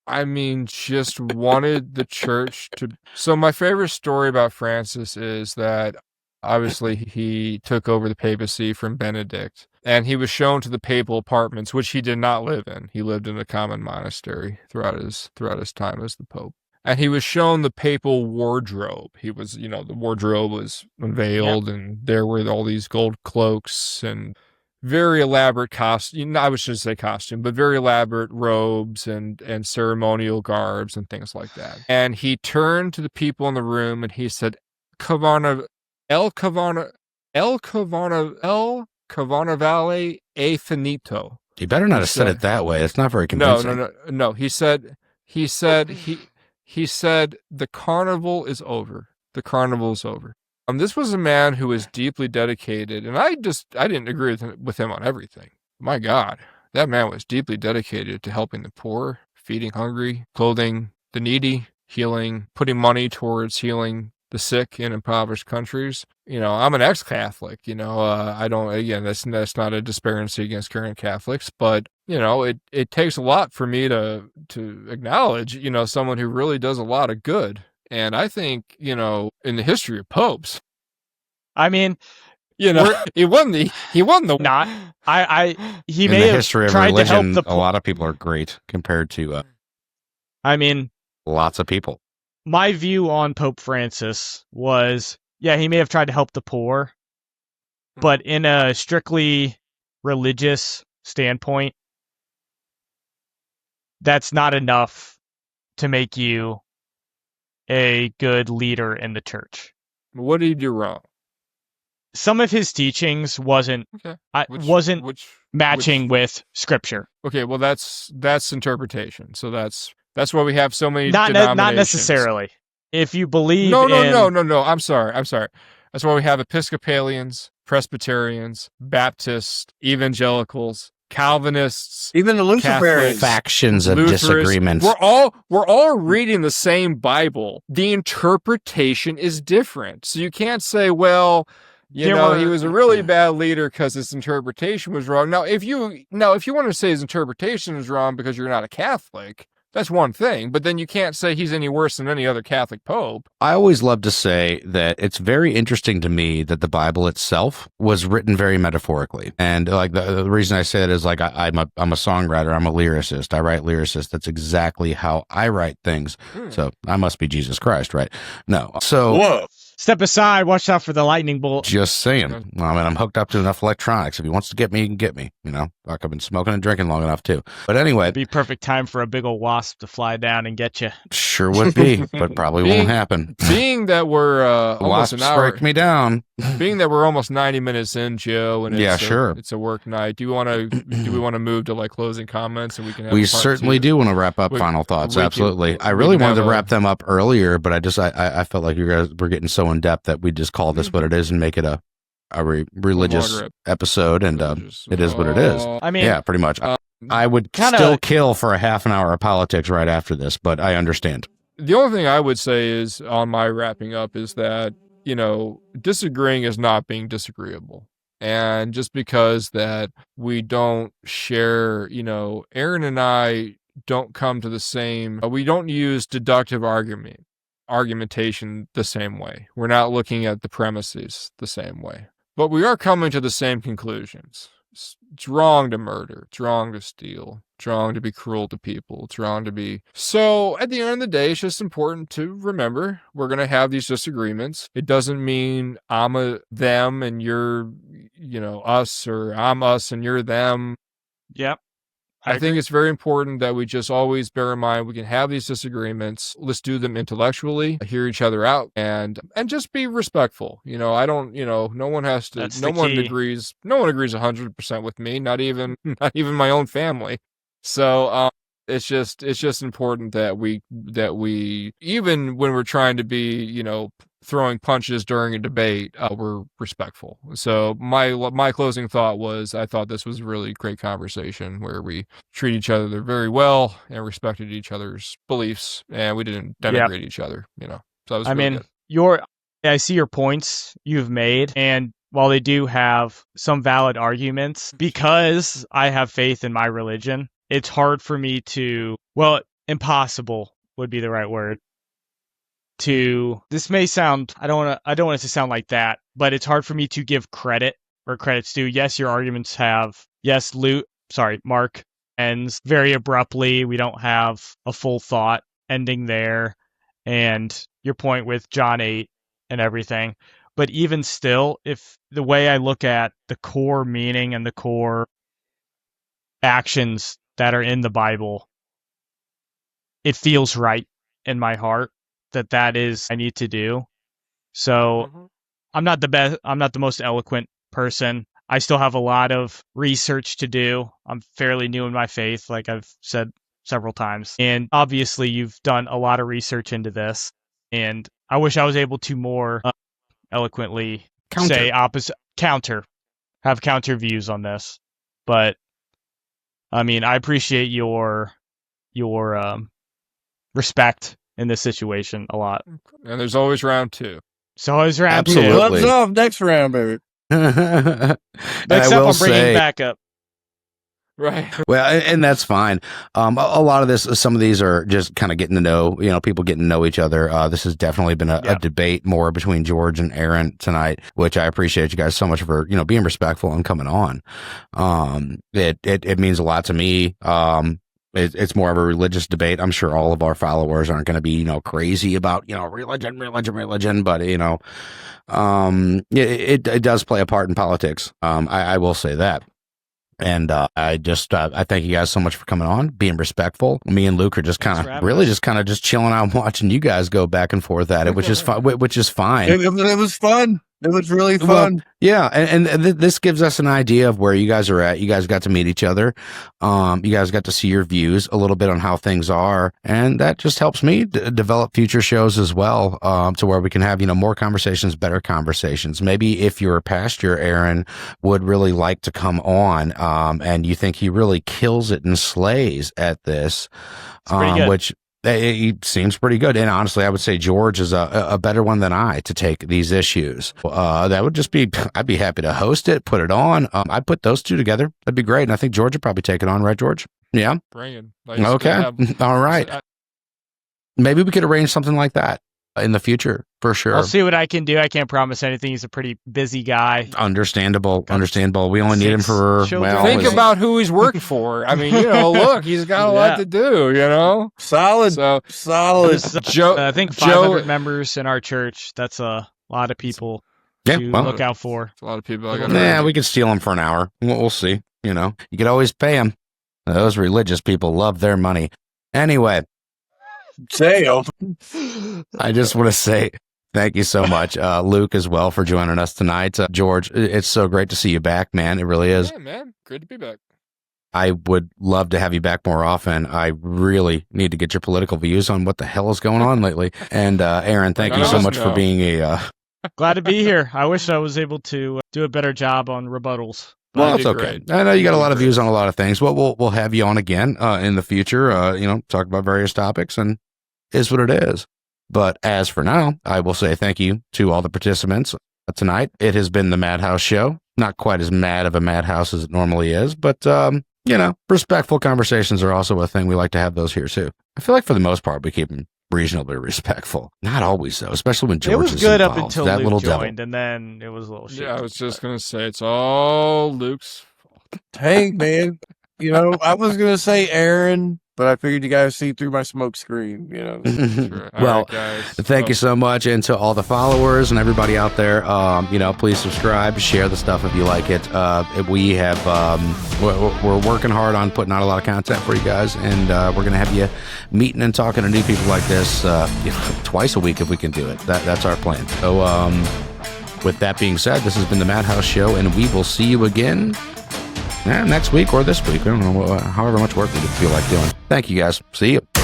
I mean, just wanted the church to. So my favorite story about Francis is that obviously he took over the papacy from Benedict, and he was shown to the papal apartments, which he did not live in. He lived in a common monastery throughout his time as the Pope. And he was shown the papal wardrobe. He was, the wardrobe was unveiled, and there were all these gold cloaks and very elaborate costume. I shouldn't say costume, but very elaborate robes and ceremonial garbs and things like that. And he turned to the people in the room and he said, El Cavana Valley e finito. You better not have said it that way. It's not very convincing. No. He said, the carnival is over. The carnival is over. This was a man who was deeply dedicated, and I didn't agree with him on everything. My God, that man was deeply dedicated to helping the poor, feeding hungry, clothing the needy, healing, putting money towards healing the sick in impoverished countries. I'm an ex-Catholic. I don't. Again, that's not a disparity against current Catholics, but it takes a lot for me to acknowledge someone who really does a lot of good. And I think in the history of popes, I mean, You know, he won the not. He in may the have history of tried religion, to help a lot of people are great compared to I mean, lots of people. My view on Pope Francis was, yeah, he may have tried to help the poor, but in a strictly religious standpoint, that's not enough to make you a good leader in the church. What did he do wrong? Some of his teachings wasn't matching with scripture. Okay, well that's interpretation. So that's why we have so many not denominations. Not necessarily. If you believe No. I'm sorry. That's why we have Episcopalians, Presbyterians, Baptists, Evangelicals, Calvinists, even the Luciferians, factions of disagreements. We're all reading the same Bible. The interpretation is different. So you can't say, well, he was a really bad leader because his interpretation was wrong. Now, if you want to say his interpretation is wrong because you're not a Catholic, that's one thing, but then you can't say he's any worse than any other Catholic pope. I always love to say that it's very interesting to me that the Bible itself was written very metaphorically. And like the reason I say that is like I'm a songwriter, I'm a lyricist. I write lyricist. That's exactly how I write things. So I must be Jesus Christ, right? No. So whoa. Step aside, watch out for the lightning bolt. Just saying. I mean, I'm hooked up to enough electronics. If he wants to get me, he can get me. You know, like I've been smoking and drinking long enough too. But anyway. It'd be perfect time for a big old wasp to fly down and get you. Sure would be, but probably won't happen. Being that we're almost an hour. Break me down. Being that we're almost 90 minutes in, Joe, and it's a work night. Do we want to move to like closing comments and we can have we certainly do want to wrap up final thoughts. Absolutely. I really wanted to wrap them up earlier, but I felt like you guys were getting so in depth that we just call this what it is and make it a religious episode, and it is what it is. I mean, yeah, pretty much. I would still kill for a half an hour of politics right after this, but I understand. The only thing I would say is on my wrapping up is that, disagreeing is not being disagreeable. And just because that we don't share, Aaron and I don't come to the same, we don't use deductive argumentation the same way. We're not looking at the premises the same way. But we are coming to the same conclusions. It's wrong to murder. It's wrong to steal. It's wrong to be cruel to people. It's wrong to be... So at the end of the day, it's just important to remember we're going to have these disagreements. It doesn't mean I'm a them and you're, us, or I'm us and you're them. Yep. I think it's very important that we just always bear in mind we can have these disagreements. Let's do them intellectually, hear each other out, and just be respectful. I don't, no one has to. No one agrees 100% with me, not even my own family. So it's just important that we even when we're trying to be, throwing punches during a debate, we're respectful. So my closing thought was, I thought this was a really great conversation where we treat each other very well and respected each other's beliefs, and we didn't denigrate each other. So that was really good. I see your points you've made, and while they do have some valid arguments, because I have faith in my religion, it's hard for me to, impossible would be the right word. This may sound, I don't want it to sound like that, but it's hard for me to give credit where credit's due. Yes, your arguments have, Mark ends very abruptly. We don't have a full thought ending there. And your point with John 8 and everything. But even still, if the way I look at the core meaning and the core actions that are in the Bible, it feels right in my heart that is I need to do. So I'm not the best, I'm not the most eloquent person. I still have a lot of research to do. I'm fairly new in my faith, like I've said several times. And obviously you've done a lot of research into this, and I wish I was able to more eloquently say have counter views on this. But I mean, I appreciate your respect in this situation a lot. And there's always round two. So always round Absolutely. two. Gloves off, next round, baby. Next up, I'm bringing back up. Right. Well, and that's fine. A lot of this, some of these are just kind of getting to know, people getting to know each other. This has definitely been a debate more between George and Aaron tonight, which I appreciate you guys so much for, being respectful and coming on. It means a lot to me. It's more of a religious debate. I'm sure all of our followers aren't going to be, crazy about, religion, but, it does play a part in politics. I will say that. And I thank you guys so much for coming on, being respectful. Me and Luke are just kind of just chilling out and watching you guys go back and forth at it, which is fine. It was fun. It was really fun. Well, yeah, and this gives us an idea of where you guys are at. You guys got to meet each other. You guys got to see your views a little bit on how things are, and that just helps me develop future shows as well, to where we can have more conversations, better conversations. Maybe if your pastor Aaron would really like to come on, and you think he really kills it and slays at this, which. He seems pretty good. And honestly, I would say George is a better one than I to take these issues. That would just be, I'd be happy to host it, put it on. I'd put those two together. That'd be great. And I think George would probably take it on, right, George? Yeah. Bring it. Okay. All right. Maybe we could arrange something like that in the future, for sure. I'll see what I can do. I can't promise anything. He's a pretty busy guy. Understandable. We only need him for, think about who he's working for. I mean, look, he's got a lot to do, Solid. I think 500 members in our church. That's a lot of people to look out for. A lot of people. We could steal him for an hour. We'll see. You could always pay him. Those religious people love their money. Anyway. I just want to say thank you so much, Luke, as well, for joining us tonight. George, it's so great to see you back, man. It really is. Yeah, man. Great to be back. I would love to have you back more often. I really need to get your political views on what the hell is going on lately. And Aaron, thank you so much for being glad to be here. I wish I was able to do a better job on rebuttals. Well, that's okay. I know you got a lot of views on a lot of things. Well, we'll have you on again in the future, talk about various topics, and is what it is. But as for now, I will say thank you to all the participants tonight. It has been the Madhouse Show. Not quite as mad of a madhouse as it normally is, but, respectful conversations are also a thing. We like to have those here, too. I feel like for the most part, we keep them reasonably respectful. Not always, though, especially when George is involved. It was good up until that Luke joined, and then it was a little shit. Yeah, I was just going to say, it's all Luke's fault. Hey, man. I was going to say Aaron, but I figured you guys see through my smoke screen, Well, thank you so much. And to all the followers and everybody out there, please subscribe, share the stuff if you like it. We have, we're working hard on putting out a lot of content for you guys. And we're going to have you meeting and talking to new people like this twice a week if we can do it. That's our plan. So with that being said, this has been the Madhouse Show, and we will see you again next week or this week. I don't know, however much work we feel like doing. Thank you, guys. See you.